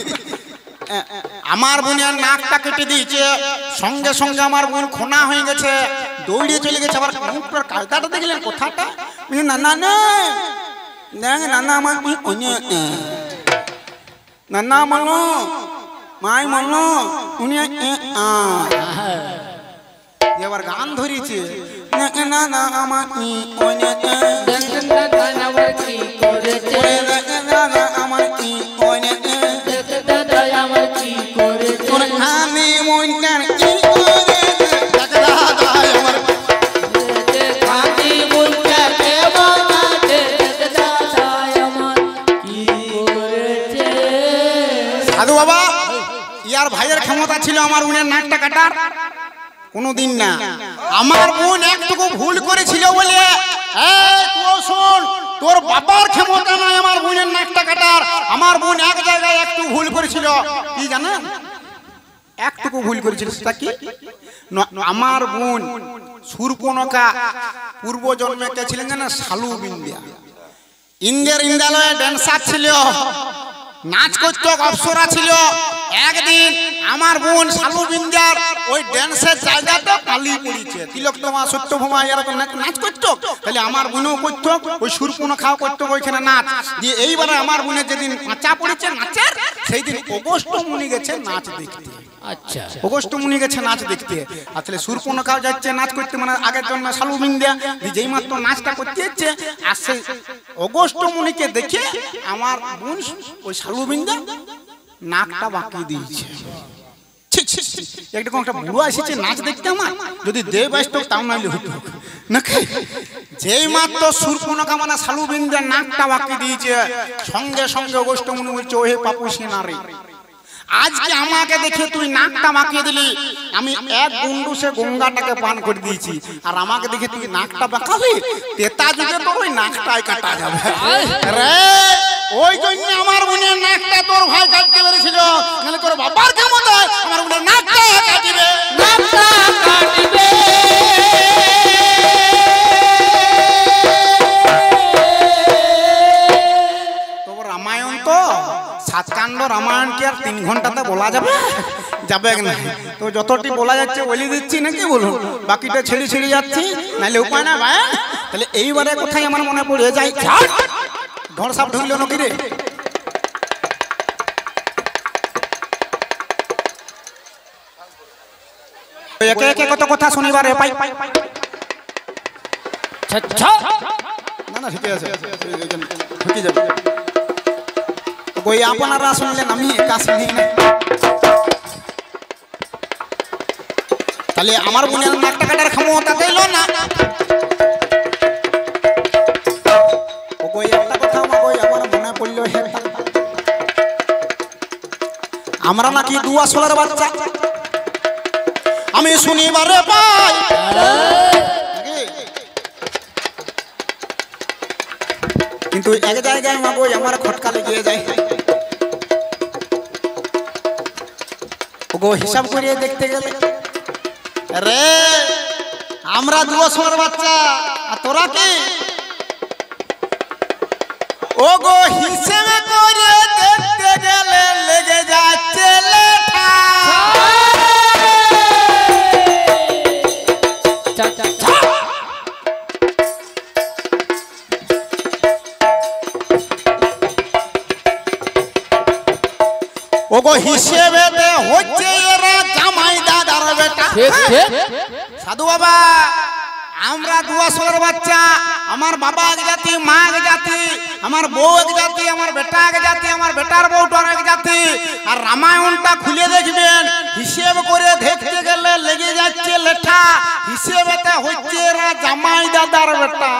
আমার বোনের নাকটা কেটে দিয়েছে, সঙ্গে সঙ্গে আমার বোন খোনা হয়ে গেছে, দৌড়িয়ে চলে গেছে। আবার মুখটার কায়দাটা দেখলেন কথাটা, না না না নানা আমার নানা মানো মাই মানো উনি এবার গান ধরেছে, না না আমার সাধু বাবা, ইয়ার ভাইয়ের ক্ষমতা ছিল আমার বোনের নাকটা কাটার? কোনদিন না। আমার বোন একটুকু ভুল করেছিল বলে, শোন, তোর বাবার ক্ষমতা নাই আমার বোনের নাকটা কাটার। আমার বোন এক জায়গায় একটু ভুল করেছিল, কি জানেন? একটুকু ভুল করেছিল, সেটা কি? আমার বোন শূর্পণখা পূর্ব জন্মে কে ছিলেন জানেন? শালু বিন্দিয়া। ইন্দ্রের ইন্দ্রালয়ে ড্যান্সার ছিল, নাচ করতো, অপ্সরা ছিল। একদিন আমার বোন শালু বিন্দিয়ার ওই ড্যান্সের জায়গাটা পালি পড়েছে, তিলোত্তমা সত্যভামা এরা তো নাচ করতো, তাহলে আমার বোনও করতো, ওই শূর্পণখাও করতো ওইখানে নাচ। যে এইবারে আমার বোনের যেদিন পাঁচা পড়েছে নাচের, সেই দিন অগস্ট মুনি গেছে নাচ দেখতে। আচ্ছা, অগস্ট মুনি গেছে নাচ দেখতে, আর তাহলে শূর্পণখাও যাচ্ছে নাচ করতে, মানে আগের জন্য শালু বিন্দিয়া যেই মাত্র নাচটা করতে যাচ্ছে, আর সেই অগস্ট মুনিকে দেখে আমার বোন ওই শালু বিন্দিয়া নাকটা বাঁকিয়ে দিয়েছে। একরকম একটা বুড়ো এসেছে নাচ দেখতে, আমার যদি দেব আসতো তাও নাইলে হতো নাকি? যেই মাত্র শূর্পণখা মানে শালু বিন্দিয়া নাকটা বাঁকিয়ে দিয়েছে, সঙ্গে সঙ্গে অগস্ট মুনি বলছে, ওহে পাপুসি নারী, আজকে আমাকে দেখে তুই নাকটা মাখিয়ে দিলি, আমি এক গুন্ডুসে গঙ্গাটাকে পান করে দিয়েছি, আর আমাকে দেখে তুই নাকটা বাঁকাবি? তেতা যুগে তোর ওই নাকটাই কাটা যাবে রে। ওই জন্য আমার বোনের নাকটা তোর ভাই কাটতে পেরেছিল, নাহলে তোর বাবার ক্ষমতায় আমার বোনের নাকটা কাটিবে, নাকটা কাটিবে। তোর রামায়ণ তো সাতকাণ্ড রামায়ণ কি আর 3 ঘন্টাতে বলা যাবে? যাবে না। তো যতটি বলা যাচ্ছে বলে দিচ্ছি নাকি, বলুন, বাকিটা ছেড়ে ছেড়ে যাচ্ছি, নাহলে উপায় না ভাই। তাহলে এইবারে কোথায় আমার মনে পড়ে যায়, ঘর সাপ ঢুকলো নাকি রে? একে একে কত কথা শুনিবারে পাই। না না, ঠিকই আছে, ঢুকে যাবে। ওই আপনারা শুনলেন, আমি একা শুনি না। তাহলে আমার বোনের নাকটা কাটার ক্ষমতা দিল না। ওই একটা কথা আমার মনে পড়লো, আমরা নাকি 2 আসলের বাচ্চা, আমি শুনিবারে পাই। কিন্তু এক জায়গায় আমার খটকা লেগে যায়, ওগো হিসাব করে দেখতে গেলে রে আমরা 2 বছরের বাচ্চা আর তোরা কি ওগো হিসাব করে দেখতে গেলে লেগে যাচ্ছে লেঠা ওগো হিসেবেতে হচ্ছে এরা জামাই দাদার বেটা সাধু বাবা আমরা 2 বছরের বাচ্চা আমার বাবা এক জাতি মা এক জাতি আমার বউ এক জাতি আমার বেটা এক জাতি আমার বেটার বউটা এক জাতি আর রামায়ণটা খুলে দেখবেন হিসেব করে দেখতে গেলে লেগে যাচ্ছে লেঠা হিসেবেতে হচ্ছে এরা জামাই দাদার বেটা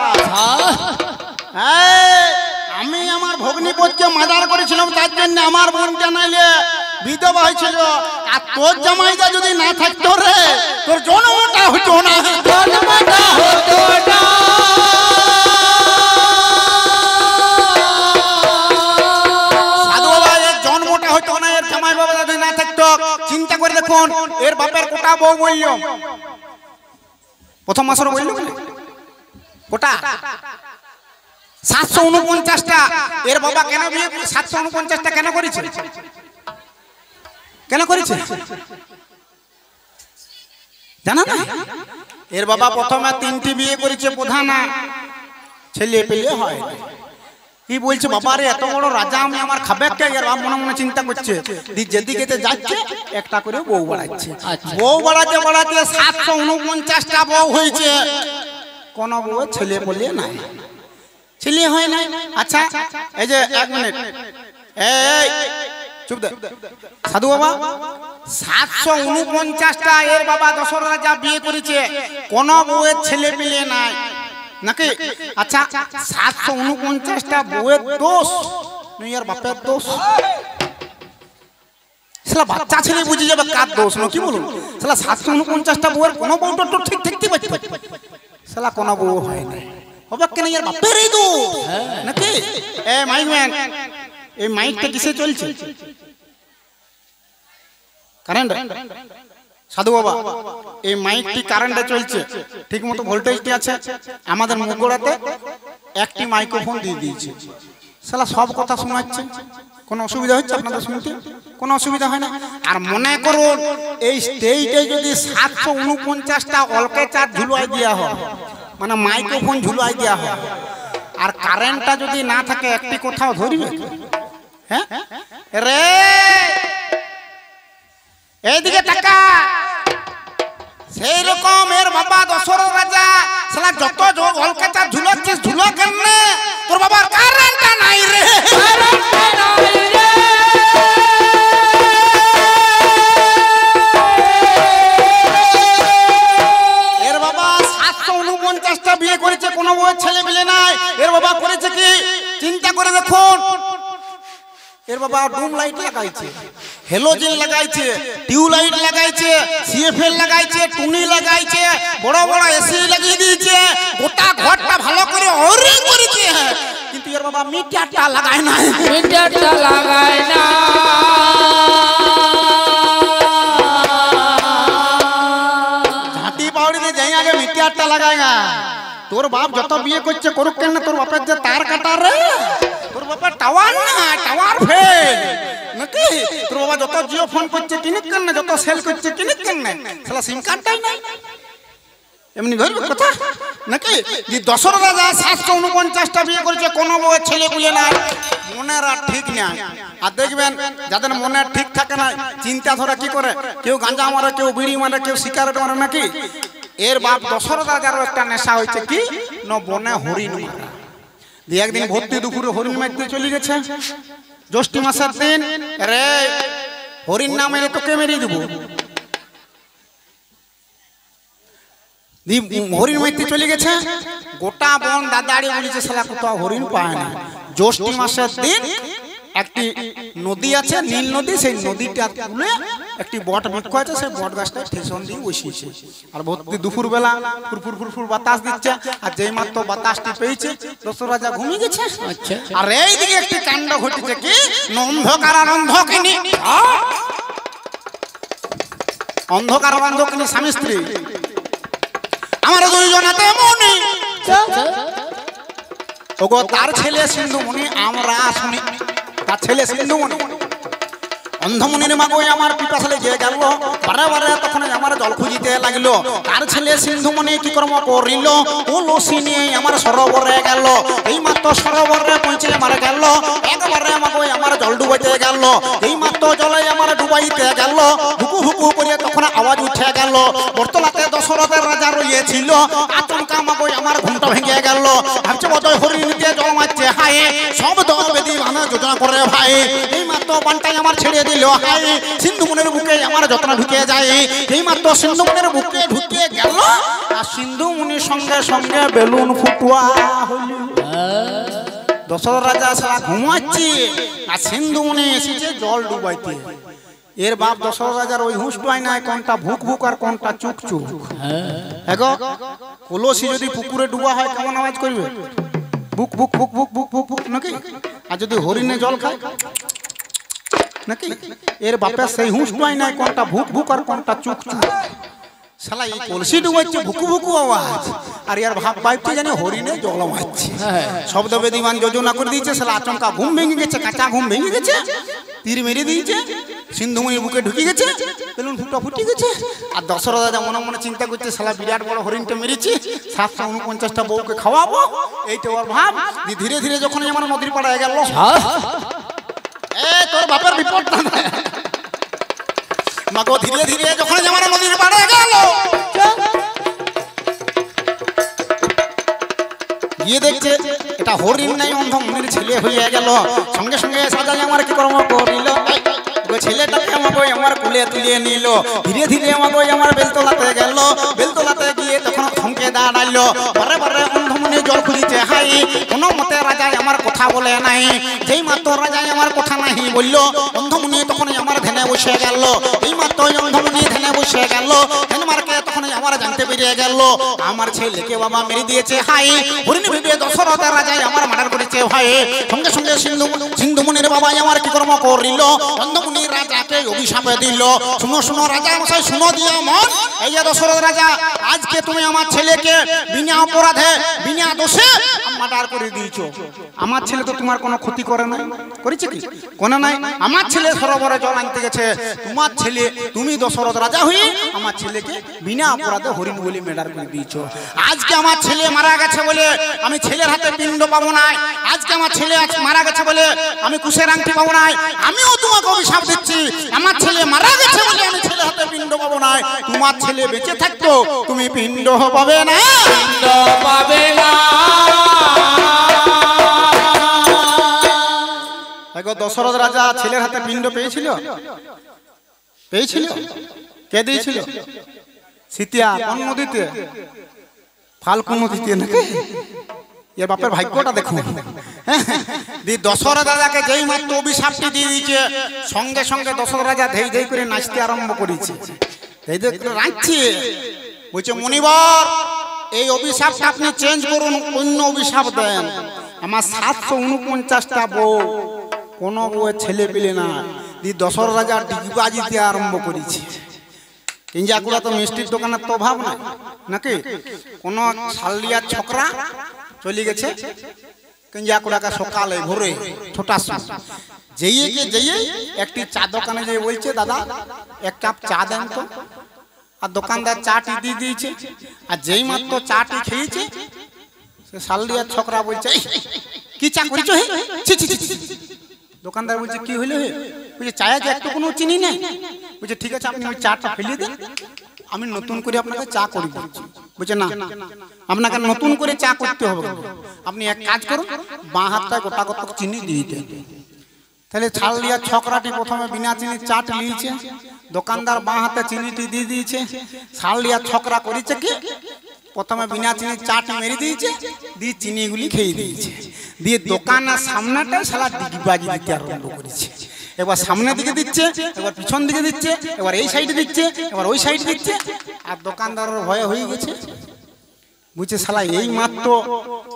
আমি আমার ভগ্নিপতিকে মাদার করেছিলাম তার জন্য আমার বোনটা নাইলে বিধবা হয়েছিল আর তোর জামাইদা যদি না থাকতো রে তোর জন্মটা হতো না সাধু বাবা এর জন্মটা হতো না এর জামাই বাবা যদি না থাকতো চিন্তা করে দেখুন এর বাপের কোটা বউ বলল প্রথম মাসের বলল কোটা 749টা এর বাবা কেন বিয়ে 749টা কেন করেছে কেন করেছে জানা না এর বাবা প্রথমে 3টি বিয়ে করেছে প্রধানা ছেলে পেলে হয় কি বলছে বাবা রে এত বড় রাজা আমি আমার খাবে কে এর বাবা মনে মনে চিন্তা করছে যেদিকেতে যাচ্ছে একটা করে বউ বাড়াচ্ছে বউ বাড়াতে বাড়াতে 749টা বউ হয়েছে কোন বউ ছেলে পেলে নাই ছেলে হয় না আচ্ছা এই যে 1 মিনিট এই চুপ দে সাধু বাবা 749টা এর বাবা দশরথ রাজা বিয়ে করেছে কোন বউয়ের ছেলে পেলে নাই নাকি আচ্ছা 749টা বউয়ের দোষ নই এর বাপের দোষ শালা বাচ্চা ছেলে বুঝে যাবে কার দোষ না কি বলুন শালা 749টা বউয়ের কোন বউটা তো ঠিক দেখতে পাচ্ছি শালা কোন বউ হয় না অবাক কেন এর বাপেরই দোষ নাকি এ মাইক ম্যান এই মাইকটা কিসে চলছে কারেন্ট সাধু বাবা এই মাইকটি কারেন্টে চলছে ঠিকমতো ভোল্টেজটি আছে আমাদের মুখগোড়াতে একটি মাইক্রোফোন দিয়ে দিয়েছে শালা সব কথা শোনাচ্ছে কোনো অসুবিধা হচ্ছে আপনাদের শুনতে কোনো অসুবিধা হয় না আর মনে করুন এই স্টেজে যদি 749টা অলকে চার ঝুলাই দেওয়া হয় মানে মাইক্রোফোন ঝুলাই দেওয়া হয় আর কারেন্টটা যদি না থাকে একটি কোথাও ধরবে হ্যাঁ রে এইদিকে টাকা সেই রকম এর বাবা দশরথ রাজা শালা যত যোগ অলকাতা ঝুলাচ্ছিস ঝুলা কেন তোর বাবার কারেন্টটা নাই রে এর বাবা 749টা বিয়ে করেছে কোনো বউয়ের ছেলে পেলে নাই এর বাবা করেছে কি চিন্তা করে দেখুন এর বাবা ডুম লাইট লাগাইছে হেলোজেন লাগাইছে টিউবলাইট লাগাইছে সিএফএল লাগাইছে টুনি লাগাইছে বড় বড় এসি লাগিয়ে দিয়েছে গোটা ঘরটা ভালো করে ওরিং করেছে কিন্তু এর বাবা মিটারটা লাগায় না মিটারটা লাগায় না ঝাঁটি পাউড়িতে যাই আগে মিটারটা লাগায় না তোর বাপ যত বিয়ে করছে করুক কেন তোর বাপের যে তার কাটা রে তোর বাপের টাওয়ার না টাওয়ার ফেল নাকি তোর বাবা যত জিও ফোন করছে কিনিক কেন না যত সেল করছে কিনিক কেন না শালা সিম কার্ডটাই নাই এমনি ধরবে কথা নাকি যে দশরথ রাজা 749টা বিয়ে করেছে কোনো বউয়ের ছেলে পুলে নাই মনের আর ঠিক নাই আর দেখবেন যাদের মনে ঠিক থাকে না চিন্তাধারা কি করে কেউ গাঁজা মারে কেউ বিড়ি মারে কেউ সিগারেট মারে নাকি এর বাপ দশরথ রাজারও একটা নেশা হয়েছে কি ন বনে হরিণ মারা দিয়ে একদিন ভর্তি দুপুরে হরিণ মারতে চলে গেছে জ্যৈষ্ঠী মাসের দিন রে হরিণ না মেরে তোকে মেরিয়ে দেবো হরিণ মারতে চলে গেছে গোটা বন দাদাড়ি বলেছে শালা কোথাও হরিণ পায় না জ্যৈষ্ঠী মাসের দিন একটি নদী আছে নীল নদী সেই নদীটা তুলে একটি বট বৃক্ষ আছে সেই বট গাছটা স্টেশন দিয়ে বসিয়েছে আর ভর্তি দুপুর বেলা ফুরফুর ফুরফুর বাতাস দিচ্ছে আর যেই মাত্র বাতাসটি পেয়েছে দশরথ রাজা ঘুমিয়ে গেছে আর এইদিকে একটি কাণ্ড ঘটেছে কি অন্ধকার আর অন্ধকিনী অন্ধকার বান্ধবী স্বামী স্ত্রী আমার দুইজনাতে মনি ওগো তার ছেলে সিন্ধুমণি আমরা শুনি তার ছেলে সিন্ধুমণি অন্ধমণির মাগো আমার পিপাসা লেগে গেল বারে বারে তখন আমার জল খুঁজিতে লাগলো তার ছেলে সিন্ধুমণি কি কর্ম করিল কলসি নিয়ে আমার সরোবরে গেল এই মাত্র সরোবরে পৌঁছে আমার গেল একবারে মাগো আমার জল ডুবাইতে গেল এই মাত্র জলে আমার ডুবাইতে গেল হুকু হুকু করে তখন আওয়াজ উঠে গেল বর্তলাতে দশরথের রাজা রয়েছিল আচমকা মাগো আমার ঘুমটা ভেঙে গেল ভাবছে বোধহয় হরিণীতে জল মারছে হাই সব দলবেদি ভাঙা যোজনা করে ভাই এই মাত্র পানটাই আমার ছেড়ে দিল হাই সিন্ধুমণির বুকে আমার যত্ন ঢুকে যায় এই মাত্র সিন্ধুমণির বুকে ঢুকে গেল আর সিন্ধুমণির সঙ্গে সঙ্গে বেলুন ফুটুয়া হইল দশরথ রাজা সারা ঘুমাচ্ছে আর সিন্ধুমণি এসেছে জল ডুবাইতে এর বাপ দশরথ রাজার ওই হুঁশ পায় নাই কোনটা ভুক ভুক আর কোনটা চুক চুক এগো কলসি যদি পুকুরে ডুবা হয় কেমন আওয়াজ করবে বুক বুক বুক বুক বুক বুক বুক নাকি আর যদি হরিণে জল খায় নাকি এর বাপের সেই হুঁশ পায় নাই কোনটা ভুক ভুক আর কোনটা চুক চুক শালা এই কলসি ডুবাইছে ভুকু ভুকু আওয়াজ আর ইয়ার ভাব বাইতে জানে হরিণে জল মারছে শব্দ বেদিমান যোজনা করে দিয়েছে শালা আচমকা ঘুম ভেঙে গেছে কাঁচা ঘুম ভেঙে গেছে তীর মেরে দিয়েছে সিন্ধুমণির বুকে ঢুকে গেছে বেলুন ফুটা ফুটে গেছে আর দশরথ রাজা মনে মনে চিন্তা করছে শালা বিরাট বড় হরিণটা মেরেছি 749টা বউকে খাওয়াবো এইটা ওর ভাব ধীরে ধীরে যখন আমার নদীর পাড়ায় গেল তোর বাপের বিপদ মাগো ধীরে ধীরে যখন আমার নদীর পাড়ে গেল গিয়ে দেখছে এটা হরিণ নাই অন্ধমণির ছেলে হয়ে গেল সঙ্গে সঙ্গে সাজাই আমার কি কর্ম করিল ছেলেটাকে আমাকে আমার কুলে তুলিয়ে নিল ধীরে ধীরে আমাকে আমার বেলতলাতে গেল বেলতলাতে গিয়ে তখন থমকে দাঁড়াইলো বারে বারে অন্ধমণি জল খুঁজিছে হাই কোনো মতে রাজাই আমার কথা বলে নাই যেই মাত্র রাজাই আমার কথা নাহি বললো অন্ধমণি তখন আমার ধ্যানে বসে গেল এই মাত্র অন্ধমণি ধ্যানে বসে গেল ধ্যান মার্কে তখন আমার জানতে পেরিয়ে গেল আমার ছেলেকে বাবা মেরে দিয়েছে হাই হরিণ ভেবে দশরথ রাজাই আমার মার্ডার করেছে ভাই সঙ্গে সঙ্গে সিন্ধুমণির বাবাই আমার কি কর্ম করিল অন্ধমণি রাজাকে অভিশাপ দিল শুনো শুনো রাজা মশাই শুনো দিয়ে মন এই যে দশরথ রাজা আজকে তুমি আমার ছেলেকে বিনা অপরাধে বিনা দোষে মার্ডার করে দিয়েছো আমার ছেলে তো তোমার কোনো ক্ষতি করে নাই করেছে কি কোন নাই আমার ছেলে সরোবরে জল আনতে গেছে তোমার ছেলে তুমি দশরথ রাজা হয়ে আমার ছেলেকে বিনা অপরাধে হরিণ বলে মার্ডার করে দিয়েছো আজকে আমার ছেলে মারা গেছে বলে আমি ছেলের হাতে পিণ্ড পাবো না আজকে আমার ছেলে মারা গেছে বলে আমি কুশের আংটি পাবো না আমিও তোমাকে অভিশাপ দিচ্ছি আমার ছেলে মারা গেছে বলে আমি ছেলের হাতে পিণ্ড পাবো না তোমার ছেলে বেঁচে থাকতো তুমি পিণ্ড পাবে না পিণ্ড পাবে না দশরথ রাজা ছেলের হাতে পিণ্ড পেয়েছিল পেয়েছিল কে দিয়েছিল সিতিয়া কোন নদীতে ফাল্গুন নদীতে নাকি এর বাপের ভাগ্যটা দেখুন দশরথ রাজাকে যেই মাত্র অভিশাপটি দিয়ে দিয়েছে সঙ্গে সঙ্গে দশরথ রাজা ধেই ধেই করে নাচতে আরম্ভ করেছে ধেই ধেই করে নাচছে বলছে মুনিবর এই অভিশাপটা আপনি চেঞ্জ করুন অন্য অভিশাপ দেন আমার 749টা বউ কোনো বউয়ের ছেলে পেলে না দশরথ রাজা ডিগবাজি দিতে আরম্ভ করেছে কিঞ্জাকুড়া তো মিষ্টির দোকানের তো অভাব নাই নাকি কোন শালিয়ার ছোকরা চলে গেছে কিঞ্জাকুড়াকে সকালে ভোরে ছোটা যেয়ে একটি চা দোকানে যেয়ে বলছে দাদা এক কাপ চা দেন তো আর দোকানদার চাটি দিয়ে দিয়েছে আর যেই মাত্র চাটি খেয়েছে সে শালিয়ার ছোকরা বলছে কি চা করেছো হে দোকানদার বলছে কি হইলো হে বলছে চায়ে যে একটু কোনো চিনি নেই বলছে ঠিক আছে আপনি ওই চাটা ফেলে দেন আমি নতুন করে আপনাকে চা করে দিচ্ছি বুঝছে না আপনাকে নতুন করে চা করতে হবে আপনি এক কাজ করুন বাঁ হাতটা গোটা গোটা চিনি দিয়ে দেন তাহলে ছালিয়া ছকরাটি প্রথমে বিনা চিনি চাট নিয়েছে দোকানদার বাঁ হাতে চিনিটি দিয়ে দিয়েছে ছালিয়া ছকরা করেছে কি প্রথমে বিনা চিনি চাট মেরে দিয়েছে দিয়ে চিনিগুলি খেয়ে দিয়েছে দিয়ে দোকানের সামনেটা শালা ডিগবাজি দিতে আরম্ভ করেছে এবার সামনের দিকে দিচ্ছে এবার পিছন দিকে দিচ্ছে এবার এই সাইডে দিচ্ছে এবার ওই সাইডে দিচ্ছে আর দোকানদারের ভয় হয়ে গেছে বুঝছে শালা এই মাত্র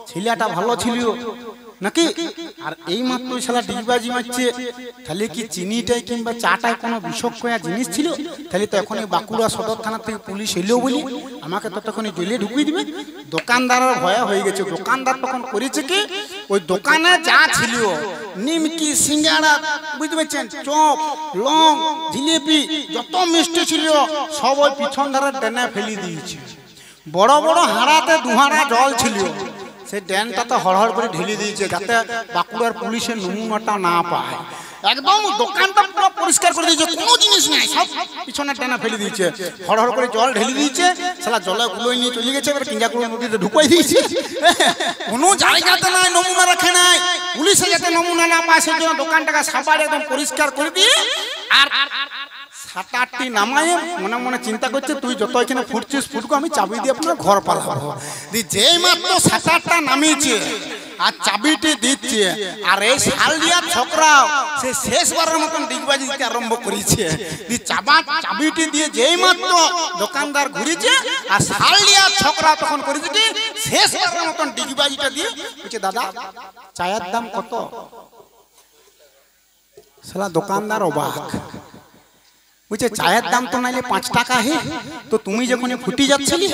ছেলেটা ভালো ছিল নাকি? আর এই মাত্র শালা ডিগবাজি মারছে, তাহলে কি চিনিটাই কিংবা চাটাই কোনো বিষক্রিয়া জিনিস ছিল? তাহলে তো এখন বাঁকুড়া সদর থানা থেকে পুলিশ এলো বলি আমাকে তো তখন জেলে ঢুকিয়ে দিবে। দোকানদারের ভয় হয়ে গেছে। দোকানদার তখন করেছে কি, ওই দোকানে যা ছিল নিমকি, সিঙ্গাড়া, বুঝতে পারছেন, চপ, লং, জিলেপি, যত মিষ্টি ছিল সব ওই পিছন ধারে ডেনে ফেলে দিয়েছে। বড় বড় হাঁড়াতে দুহারা জল ছিল, সেই ড্যানটা তো হড়হড় করে ঢেলে দিয়েছে যাতে বাঁকুড়ার পুলিশের নমুনাটা না পায়। একদম দোকানটা পুরো পরিষ্কার করে দিয়েছে, কোনো জিনিস নাই, সব পিছনে টানা ফেলে দিয়েছে। হড়হড় করে জল ঢেলে দিয়েছে, শালা জলে গুলোই নিয়ে চলে গেছে। এবার কিঙ্গাকুড়ো নদীতে ঢুকাই দিয়েছে। কোনো জায়গাতে নাই, নমুনা রাখে নাই, পুলিশে যাতে নমুনা না পায় সেই জন্য দোকানটাকে সাবাড়ে একদম পরিষ্কার করে দিয়ে আর 7-8টি নামায় মনে মনে চিন্তা করছে, তুই যত এখানে ফুটছিস ফুটকো, আমি চাবি দিয়ে আপনার ঘর পালাবো। যেই মাত্র 7-8টা নামিয়েছে আর চাবিটি দিচ্ছে, আর এই শালদিয়া ছোকরাও সে শেষবারের মতন ডিগবাজি দিতে আরম্ভ করেছে। চাবিটি দিয়ে যেই মাত্র দোকানদার ঘুরেছে আর শালদিয়া ছোকরা তখন করেছে কি, শেষবারের মতন ডিগবাজিটা দিয়ে বলছে, দাদা চায়ের দাম কত? শালা দোকানদার অবাক, বলছে চায়ের দাম তো নাইলে 5 টাকা হে, তো তুমি যখন ফুটি যাচ্ছিলি,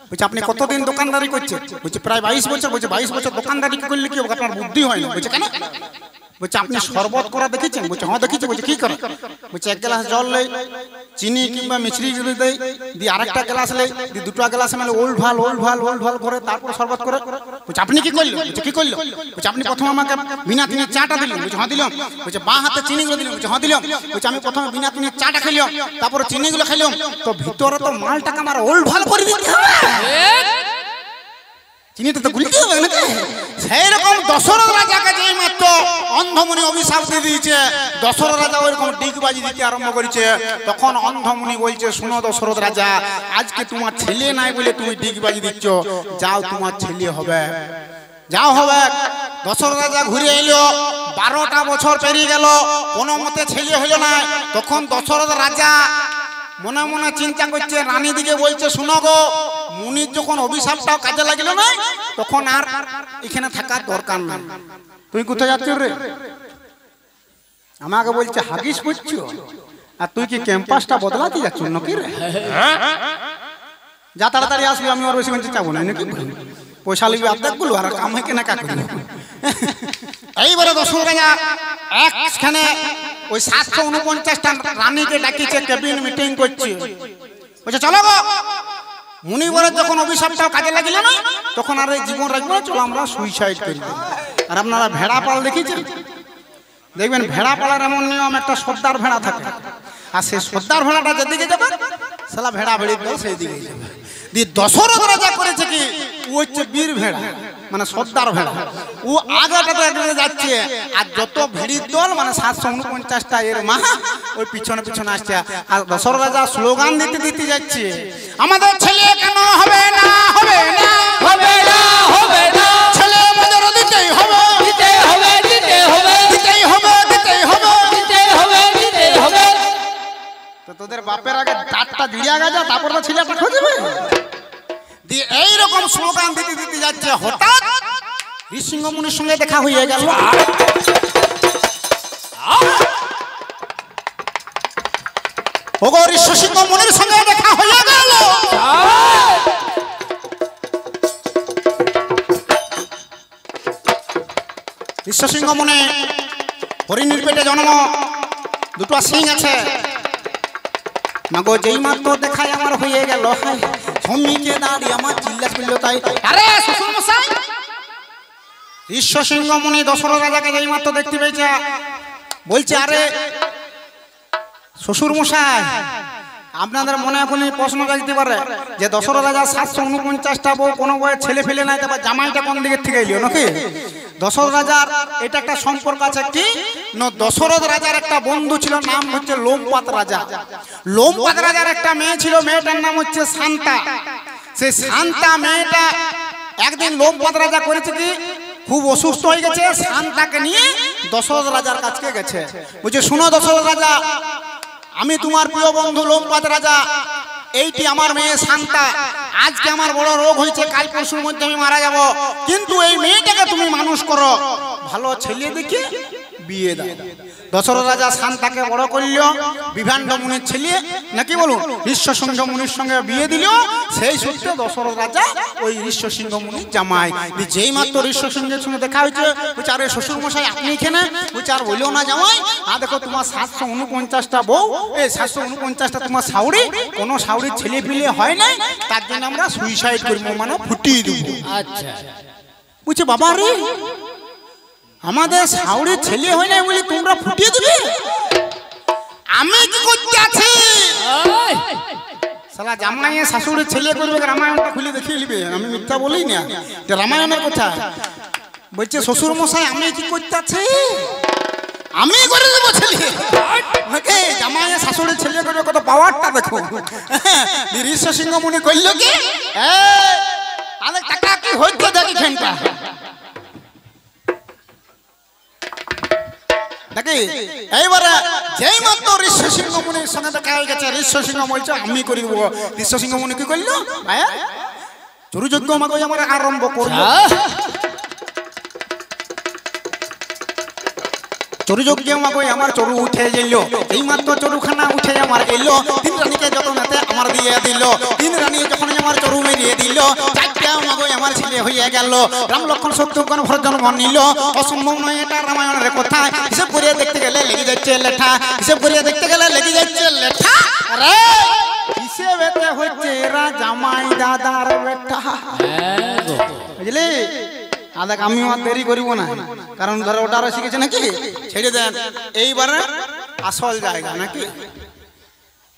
বলছে আপনি কতদিন দোকানদারি করছেন? বলছে প্রায় 22 বছর। বলছে 22 বছর দোকানদারি করলে কি আপনার বুদ্ধি হয় না? বলছে কেন? বলছে আপনি শরবত করা দেখেছেন? বলছে হ্যাঁ দেখেছি। বলছে কি করে? বলছে 1 গ্লাস জল লেই, চিনি কিংবা মিছরি গুলো দেয়, দিয়ে আরেকটা গ্লাস লেই, দিয়ে 2টা গ্লাস মেলে ওল্ড ভাল করে তারপর শরবত করে। বলছে আপনি কি করলেন? বলছে কি করলেন? বলছে আপনি প্রথমে আমাকে বিনা চিনি চাটা দিলেন। বলছে হ্যাঁ দিলাম। বলছে বাঁ হাতে চিনি গুলো দিলেন। বলছে হ্যাঁ দিলাম। বলছে আমি প্রথমে বিনা চিনি চাটা খেলাম, তারপরে চিনি গুলো খেলাম, তো ভিতরে তো মালটাকে আমার ওল্ড ভাল করে দিতে হবে, চিনিটা তো গুলতে হবে নাকি? সেই রকম দশরথ রাজাকে যেই মাত্র অন্ধমুনি অভিশাপ দিয়ে দিয়েছে, দশরথ রাজা ওইরকম ডিগবাজি দিতে আরম্ভ করেছে। তখন অন্ধমুনি বলছে, শুনো দশরথ রাজা, আজকে তোমার ছেলে নাই বলে তুমি ডিগবাজি দিচ্ছ, যাও তোমার ছেলে হবে, যাও হবে। দশরথ রাজা ঘুরে এলো, 12টা বছর পেরিয়ে গেল, কোনো মতে ছেলে হইল না। তখন দশরথ রাজা মনে মনে চিন্তা করছে, রানী দিকে বলছে, শুনো গো, মুনির যখন অভিশাপটাও কাজে লাগিল না, তখন আর এখানে থাকার দরকার নাই। তুই কোথায় যাচ্ছ রে? আমাকে বলছে হাগিস করছো, আর তুই কি ক্যাম্পাসটা বদলাতে যাচ্ছ নাকি রে? যা তাড়াতাড়ি আসবি, আমি আর বেশি চাবো না নাকি, পয়সা লিবি আর্ধেকগুলো আর কাম হয় কেনা কাকু। এইবারে দশরথ রাজা একখানে ওই 749টা রানীকে ডাকিছে, ক্যাবিনেট মিটিং করছে। বলছে চলো গো, মুনিবরের যখন অভিশাপটাও কাজে লাগিল না, তখন আর এই জীবন রাখবো না, চলো আমরা সুইসাইড করি। আর আপনারা ভেড়া পাল দেখেছেন? দেখবেন ভেড়া পালার এমন নিয়ম, একটা সর্দার ভেড়া থাকে, আর সেই সর্দার ভেড়াটা যেদিকে যাবে সালা ভেড়া ভেড়ি দল সেই দিকে যাবে। দিয়ে দশরথ রাজা করেছে কি, ও হচ্ছে বীর ভেড়া, মানে সর্দার ভেড়া, ও আগাটাতে একদিকে যাচ্ছে, আর যত ভেড়ির দল মানে 749টা এর মা ওই পিছনে পিছনে আসছে। আর দশরথ রাজা স্লোগান দিতে দিতে যাচ্ছে, আমাদের ছেলে কেন হবে না, হবে না, হবে না, হবে না, ছেলে আমাদের দিতেই হবে, দিতেই হবে, দিতেই হবে, দিতেই হবে, দিতেই হবে, দিতেই হবে, দিতেই হবে। তো তোদের বাপের আগে দাঁতটা জুড়িয়া গেছে, তারপর তো ছেলেটা খুঁজবে। দিয়ে এইরকম স্লোগান দিতে দিতে যাচ্ছে, হঠাৎ ঋষিঙ্গ মুনির সঙ্গে দেখা হয়ে গেল। ওগো ঋষিঙ্গ মুনির সঙ্গে দেখা হয়ে গেল। ঋষিঙ্গ মুনি হরিণীর পেটে জন্ম, 2টা সিং আছে। মাগো যেই মাত্র দেখায় আমার হয়ে গেল, সমিকে দাঁড়িয়ে আমার চিল্লা চিল্লো তাই। আরে শ্বশুর মশাই, ঋষিঙ্গ মুনি দশরথ রাজাকে যেই মাত্র দেখতে পেয়েছে, বলছে আরে শ্বশুর মশাই, আপনাদের মনে এখন প্রশ্ন জাগতে পারে যে দশরথ রাজা 749টা বউ, কোনো বউয়ের ছেলে ফেলে নাই, তারপর জামাইটা কোন দিকে থেকে এলো নাকি? দশরথ রাজার এটা একটা সম্পর্ক আছে কি না, দশরথ রাজার একটা বন্ধু ছিল, নাম হচ্ছে লোমপাত রাজা। লোমপাত রাজার একটা মেয়ে ছিল, মেয়েটার নাম হচ্ছে শান্তা। সেই শান্তা মেয়েটা একদিন লোমপাত রাজা করেছে কি, খুব অসুস্থ হয়ে গেছে, শান্তাকে নিয়ে দশরথ রাজার কাছে গেছে। বলছে শুনো দশরথ রাজা, আমি তোমার প্রিয় বন্ধু লোমপাত রাজা, এইটি আমার মেয়ে শান্তা, আজকে আমার বড় রোগ হয়েছে, কাল পরশুর মধ্যে আমি মারা যাব, কিন্তু এই মেয়েটাকে তুমি মানুষ করো, ভালো ছেলে দেখে বিয়ে দাও। দশরথ রাজা শান্তাকে বড় করল, বিভাণ্ড মুনির ছেলে নাকি বলুন ঋষ্যশৃঙ্গ মুনির সঙ্গে বিয়ে দিল। সেই সূত্রে দশরথ রাজা ওই ঋষ্যশৃঙ্গ মুনির জামাই। যেই মাত্র ঋষ্যশৃঙ্গের সঙ্গে দেখা হয়েছে, বলছে আরে শ্বশুর মশাই আপনি এখানে? বলছে আর বললেও না জামাই, আর দেখো তোমার 749টা বউ, এই 749টা তোমার সাউরি, কোনো সাউরির ছেলে পিলে হয় নাই, তার জন্য আমরা সুইসাইড করবো, মানে ফুটিয়ে দেব। আচ্ছা, বলছে বাবা রে, আমাদের সাউরির ছেলে হয় নাই বলে তোমরা ফুটিয়ে দেবে? আমি কি করতে আছি? শালা জামাইয়ে শাশুড়ির ছেলে করবে, রামায়ণটা খুলে দেখিয়ে নিবে, আমি মিথ্যা বলি না, যে রামায়ণের কথা। বলছে শ্বশুর মশাই আমি কি করতে আছি? আমি করে দেবো ছেলে। ওকে জামাইয়ে শাশুড়ির ছেলে করবে, কত পাওয়ারটা দেখো। ঋষ্যশৃঙ্গ মুনি কইল কি, আরে টাকা কি হইতো দেখি খেনটা নাকি। এইবারে যেই মাত্র ঋষ্যশৃঙ্গ মুনির সঙ্গে দেখা হয়ে গেছে, ঋষ্যশৃঙ্গ বলছে আমি করিব। ঋষ্যশৃঙ্গ মুনি কি করলো, চরু যজ্ঞ আমাকে আমার আরম্ভ করলো। চরু যজ্ঞ আমাকে আমার চরু উঠে গেল, এই মাত্র চরুখানা উঠে আমার এলো। তিন রানীকে যতনাতে আমার দিয়ে দিল, তিন রানী যখন আমার চরু মেরিয়ে দিল, চারটা আমাকে আমার ছেলে হয়ে গেল। রাম লক্ষ্মণ শত্রুঘ্ন ভরত জন্ম নিল, অসম্ভব নয় এটা রামায়ণের কথা। হিসেব করিয়া দেখতে গেলে লেগে যাচ্ছে লেঠা, হিসেব করিয়া দেখতে গেলে লেগে যাচ্ছে লেঠা। আরে হিসেবেতে হচ্ছে এরা জামাই দাদার বেটা, বুঝলি? দেখ আমিও আর দেরি করিব না, কারণ ধরো ওটা আরো শিখেছে নাকি, ছেড়ে দেন। এইবারে আসল জায়গা নাকি।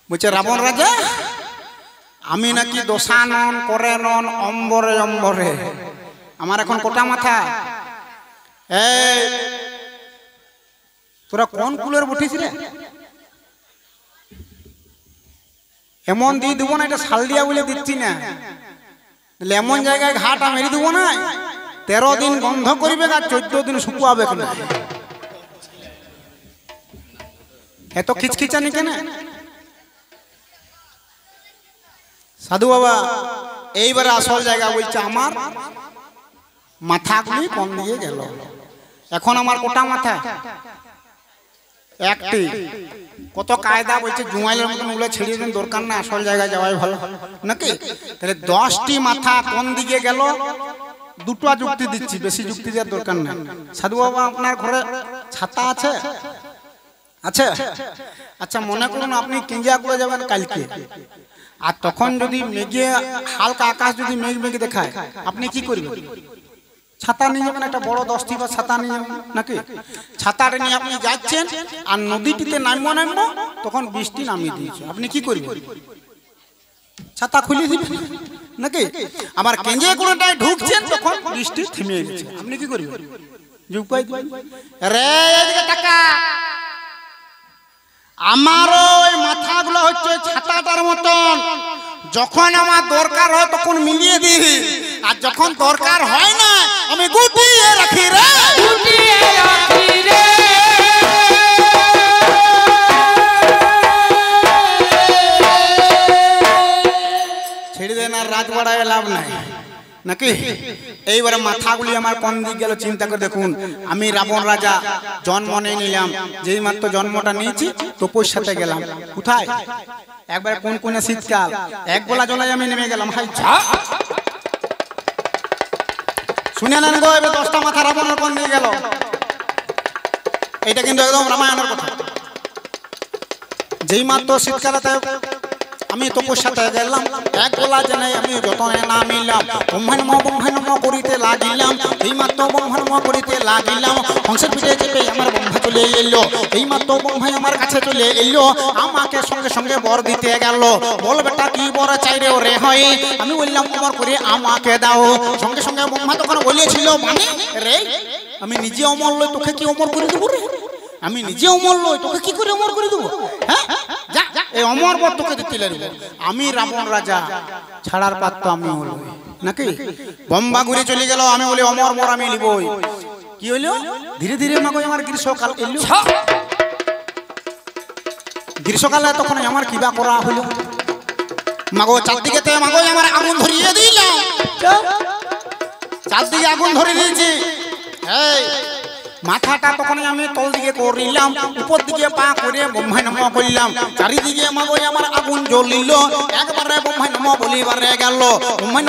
বলছে রাবণ রাজা, আমি নাকি দোষানন করে নন অম্বরে অম্বরে, আমার এখন কোটা মাথা। এই তোরা কোন কুলের বটিস রে? এমন দিয়ে দেবো না, এটা শাল দিয়া বলে দিচ্ছি না, এমন জায়গায় ঘাটা মেরে দেবো না, 13 দিন বন্ধ করিবে আর 14 দিন শুকুয়াবে কেন? এত খিচখিচানি কেন? সাধু বাবা এইবারে আসল জায়গা বলছে আমার মাথাগুলি কম দিয়ে গেল, এখন আমার কোটা মাথা একটি। কত কায়দা বলছে, জুমাইলের মতন ওগুলো ছেড়ে দেন, দরকার না, আসল জায়গায় যাওয়াই ভালো নাকি। তাহলে 10টি মাথা কোন দিকে গেল? দুটো যুক্তি দিচ্ছি, বেশি যুক্তি দেওয়ার দরকার নেই। সাধু বাবা আপনার ঘরে ছাতা আছে? আচ্ছা আচ্ছা, মনে করুন আপনি কিঞ্জা করে যাবেন কালকে, আর তখন যদি মেঘে হালকা আকাশ যদি মেঘ মেঘে দেখায়, আপনি কি করবেন? ছাতা নিয়ে যাবেন, একটা বড় 10টি বা ছাতা নিয়ে যাবেন নাকি। ছাতাটা নিয়ে আপনি যাচ্ছেন, আর নদীটিতে নামবো, তখন বৃষ্টি নামিয়ে দিয়েছে, আপনি কি করবেন? ছাতা খুলে দিবেন নাকি। আবার কেঞ্জে কোনটায় ঢুকছেন, তখন বৃষ্টি থেমে গেছে, আপনি কি করবেন? রে এদিকে টাকা, আমারও ওই মাথাগুলো হচ্ছে ছাতাটার মতন, যখন আমার দরকার হয় তখন মিলিয়ে দিই, আর যখন দরকার হয় না আমি গুটিয়ে রাখি রে, গুটিয়ে রাখি রে। ছেড়ে দেন, আর রাত বাড়ায় লাভ নাই নাকি। এইবারে মাথাগুলি আমার কোন দিক গেল চিন্তা করে দেখুন। আমি রাবণ রাজা জন্ম নিয়ে নিলাম, যেই মাত্র জন্মটা নিয়েছি তপস্যাতে গেলাম, কোথায়? একবার কোন কোন শীতকাল, এক গোলা জলায় আমি নেমে গেলাম। হাই শুনে নেন গো, এবার 10টা মাথা রাবণের কোন দিকে গেল, এটা কিন্তু একদম রামায়ণের কথা। যেই মাত্র শীতকালেতে আমি তপস্যাতে গেলাম, এক গোলা জেনে আমি যতনে নামিলাম, ব্রহ্মাণ্ড করিতে লাগিলাম, এই মাত্র ব্রহ্মাণ্ড করিতে লাগিলাম। হংসের পিঠে চেপে আমার ব্রহ্মা চলে এলো, এই মাত্র ব্রহ্মাই আমার কাছে চলে এলো, আমাকে সঙ্গে সঙ্গে বর দিতে গেল। বল বেটা কি বর চাই রে ওরে হয়? আমি বললাম অমর করে আমাকে দাও। সঙ্গে সঙ্গে ব্রহ্মা তখন বলেছিল, মানে রে আমি নিজে অমর লই, তোকে কি অমর করে দেবো রে? আমি নিজে অমর লই, তোকে কি করে অমর করে দেবো? হ্যাঁ যা, এই অমর বর তোকে দিতে লাগবে। আমি রাবণ রাজা, ছাড়ার পাত্র আমি হলো নাকি। বম্বা ঘুরে চলে গেল, আমি বলি অমর বর আমি নিবই। কি হইলো? ধীরে ধীরে মাগো আমার গ্রীষ্মকাল এলো। গ্রীষ্মকালে তখন আমার কিবা করা হলো মাগো চারদিকে মাগো আমার আগুন ধরিয়ে দিলাম, চারদিকে আগুন ধরে দিয়েছি। এই মাথাটা তখন আমি তল দিকে করিলাম, উপর দিকে পা করে ব্রহ্মায় নমঃ করলাম। চারিদিকে মাগো আমার আগুন জ্বলিল, একবারে ব্রহ্মায় নমঃ বলিবারে গেল। ব্রহ্মায়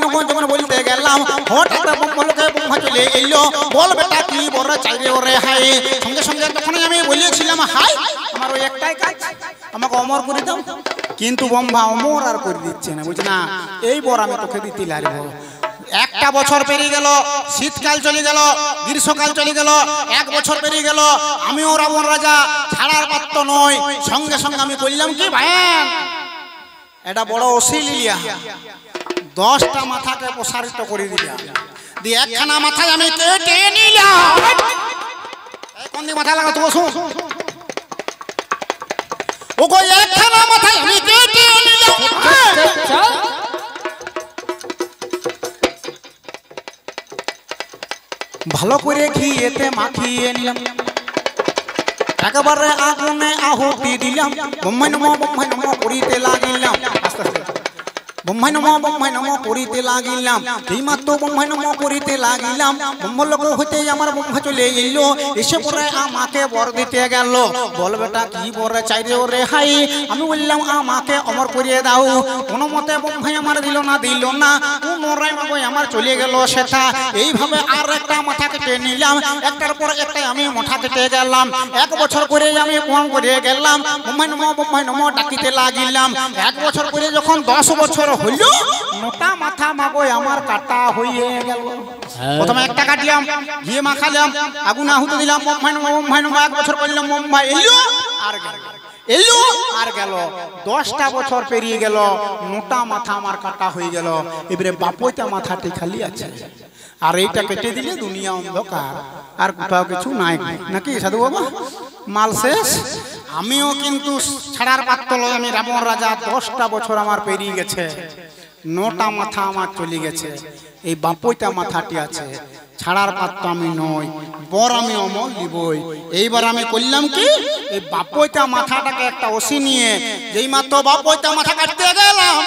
নমঃ যখন বলতে গেলাম, হঠাৎ ব্রহ্মলোকে ব্রহ্মা চলে এলো। বল বেটা কি বড় চাইরে ওরে হাই। সঙ্গে সঙ্গে তখন আমি বলেছিলাম, হাই আমার ওই একটাই কাজ, আমাকে অমর করে দাও। কিন্তু ব্রহ্মা অমর আর করে দিচ্ছে না, বুঝ না, এই বর আমি তোকে দিতে লাগবো। একটা বছর পেরিয়ে গেল, শীতকাল চলে গেল, গ্রীষ্মকাল চলে গেল, এক বছর পেরিয়ে গেল। আমিও রাবণ রাজা, ছাড়ার পাত্র নয়। সঙ্গে সঙ্গে আমি বললাম কি ভাই, এটা বড় অশিলিয়া, 10টা মাথাকে প্রসারিত করে দিলাম, দিয়ে একখানা মাথায় আমি কেটে নিলাম। কোন দিকে মাথা লাগা তো শুন, ও গো একখানা মাথায় আমি কেটে নিলাম। ভালো করে ঘিয়েতে মাখিয়ে নিলাম, একেবারে আগুনে আহুতি দিলাম। ব্রহ্মায় নমঃ করিতে লাগিলাম, আস্তে আস্তে ব্রহ্মায় নমঃ করিতে লাগিলাম। এই মাত্র ব্রহ্মায় নমঃ করিতে লাগিলাম, ব্রহ্মলোক হইতে আমার ব্রহ্মা চলে এলো। এসে পরে আমাকে বর দিতে গেল। বল বেটা কি বরে চাইরে ওরে হাই। আমি বললাম আমাকে অমর করিয়ে দাও। কোনো মতে ব্রহ্মায় আমার দিল না, পুনরায় মাগো আমার চলে গেল সেটা। এইভাবে আর একটা মাথা কেটে নিলাম, একটার পর একটাই আমি মাথা কেটে গেলাম। 1 বছর করে আমি পণ করে গেলাম, ব্রহ্মায় নমঃ ডাকিতে লাগিলাম। 1 বছর করে যখন 10 বছর হইল, মোটা মাথা মাগো আমার কাটা হয়ে গেল। প্রথমে একটা কাটলাম, ঘিয়ে মাখালাম, আগুন আহুতি দিলাম, ব্রহ্মায় নমঃ 1 বছর করলাম, ব্রহ্মা এলো আর গেল। 10টা বছর পেরিয়ে গেল, মোটা মাথা আমার কাটা হয়ে গেল। এবারে বাপইটা মাথাটি খালি আছে, আর এইটা কেটে দিলে দুনিয়া অন্ধকার, আর কোথাও কিছু নাই নাকি সাধু বাবা? মাল শেষ। আমিও কিন্তু ছাড়ার পাত্র লয়, আমি রাবণ রাজা। 10টা বছর আমার পেরিয়ে গেছে, 9টা মাথা আমার চলে গেছে। এই বাপইটা মাথাটি আছে, ছাড়ার পাত্র আমি নই, বর আমি অমর লিবই। এইবার আমি করলাম কি, এই বাপইটা মাথাটাকে একটা ওসি নিয়ে যেই মাত্র বাপইটা মাথা কাটতে গেলাম,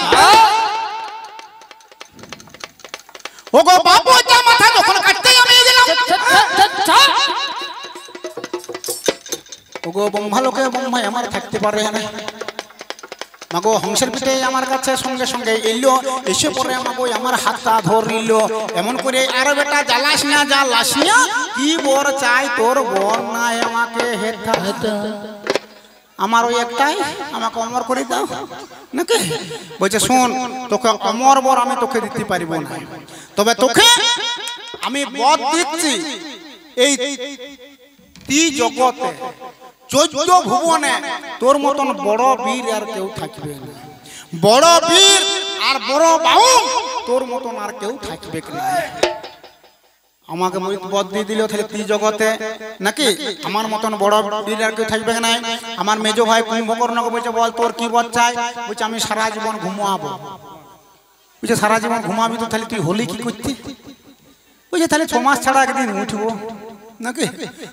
ওগো বাপইটা মাথা যখন কাটতে আমি গেলাম, ওগো ব্রহ্মালোকে ব্রহ্মায় আমার থাকতে পারে না। মাগো হংসের পিঠে আমার কাছে সঙ্গে সঙ্গে এলো। এসে পরে মাগো আমার হাতটা ধরিল, এমন করে আর বেটা জ্বালাস না, কি বর চাই তোর বর নাই আমাকে হেথা হেথা। আমার ওই একটাই, আমাকে অমর করে দাও নাকি? বলছে শোন, তোকে অমর বর আমি তোকে দিতে পারিব না, তবে তোকে আমি বর দিচ্ছি। এই জগতে 14 ভুবনে তোর মতন বড় বীর আর কেউ থাকবে না, বড় বীর আর বড় বাহু তোর মতন আর কেউ থাকবে না। আমাকে বর দিয়ে দিল, তাহলে জগতে নাকি আমার মতন বড় বীর আর কেউ থাকবে না। আমার মেজো ভাই কুম্ভকর্ণকে বলছে, বল তোর কি বর চাই? বলছে আমি সারা জীবন ঘুমাবো। বলছে সারা জীবন ঘুমাবি তো তাহলে তুই হলি কি করতি? বলছে তাহলে 6 মাস ছাড়া একদিন উঠবো নাকি?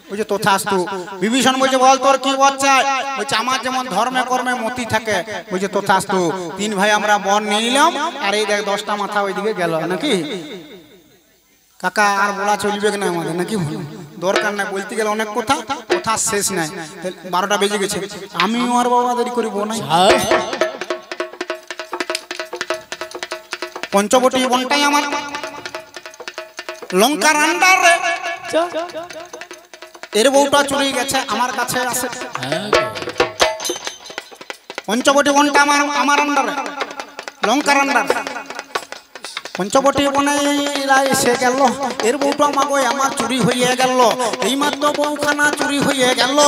বলছে তথাস্তু। বিভীষণ বলছে বল তোর কি বর চাই? বলছে আমার যেমন ধর্মে কর্মে মতি থাকে। বলছে তথাস্তু। 3 ভাই আমরা বর নিয়ে নিলাম, আর এই দেখ 10টা মাথা ওইদিকে গেল নাকি? কাকা আর বলা চলবে না আমাদের নাকি? দরকার নাই, বলতে গেলে অনেক কথা শেষ নাই। 12টা বেজে গেছে, আমিও আর বাবা দেরি করিব না। পঞ্চবটী বনটাই আমার লঙ্কার আন্ডারে, এর বউটা চুরি গেছে আমার কাছে আছে। পঞ্চবটী বনটা আমার আন্ডারে, লঙ্কার আন্ডারে। পঞ্চবটী বনে এসে গেল, এর বউটা মাগো আমার চুরি হয়ে গেল। এই মাত্র বউখানা চুরি হয়ে গেল,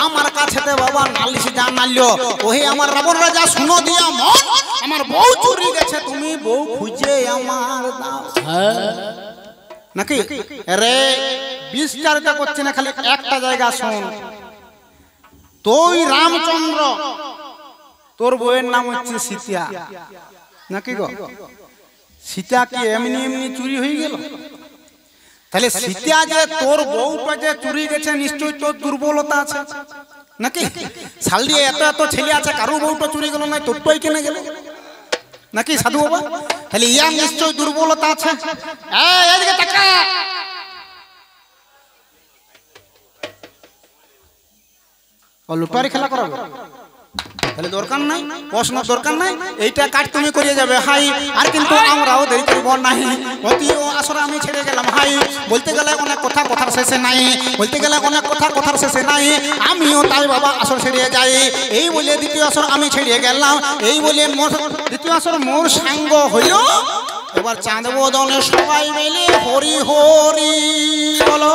আমার কাছে বাবা নালিশ জানালো, ওহে আমার রাবণ রাজা শুনো দিয়া মন, আমার বউ চুরি গেছে, তুমি বউ খুঁজে আমার দাও নাকি? রে বিস্তারিত করছে না, খালি একটা জায়গা শোন। তুই রামচন্দ্র, তোর বউয়ের নাম হচ্ছে সীতা নাকি গো? সীতা কি এমনি চুরি হয়ে গেল? তাহলে সীতা যে তোর বউটা যে চুরি গেছে, নিশ্চয়ই তোর দুর্বলতা আছে নাকি? শাল দিয়ে এত ছেলে আছে, কারো বউটা চুরি গেল না, তোরটাই কেনে গেল নাকি সাধু বাবা? তাহলে ইয়ার নিশ্চয় দুর্বলতা আছে। এদিকে তাকা। লুটারি খেলা করাবে তাহলে দরকার নাই, প্রশ্ন দরকার নাই, এইটা কাজ তুমি করিয়ে যাবে হাই। আর কিন্তু আমরাও দেরি করব নাই, অতি আসরে আমি ছেড়ে গেলাম হাই। বলতে গেলে অনেক কথা কথার শেষে নাই, বলতে গেলে অনেক কথা কথার শেষে নাই। আমিও তাই বাবা আসর ছেড়ে যাই। এই বলে দ্বিতীয় আসর আমি ছেড়ে গেলাম। এই বলে দ্বিতীয় আসর মোর সাঙ্গ হইল। এবার চাঁদ বদলে সবাই মিলে হরি হরি বলো।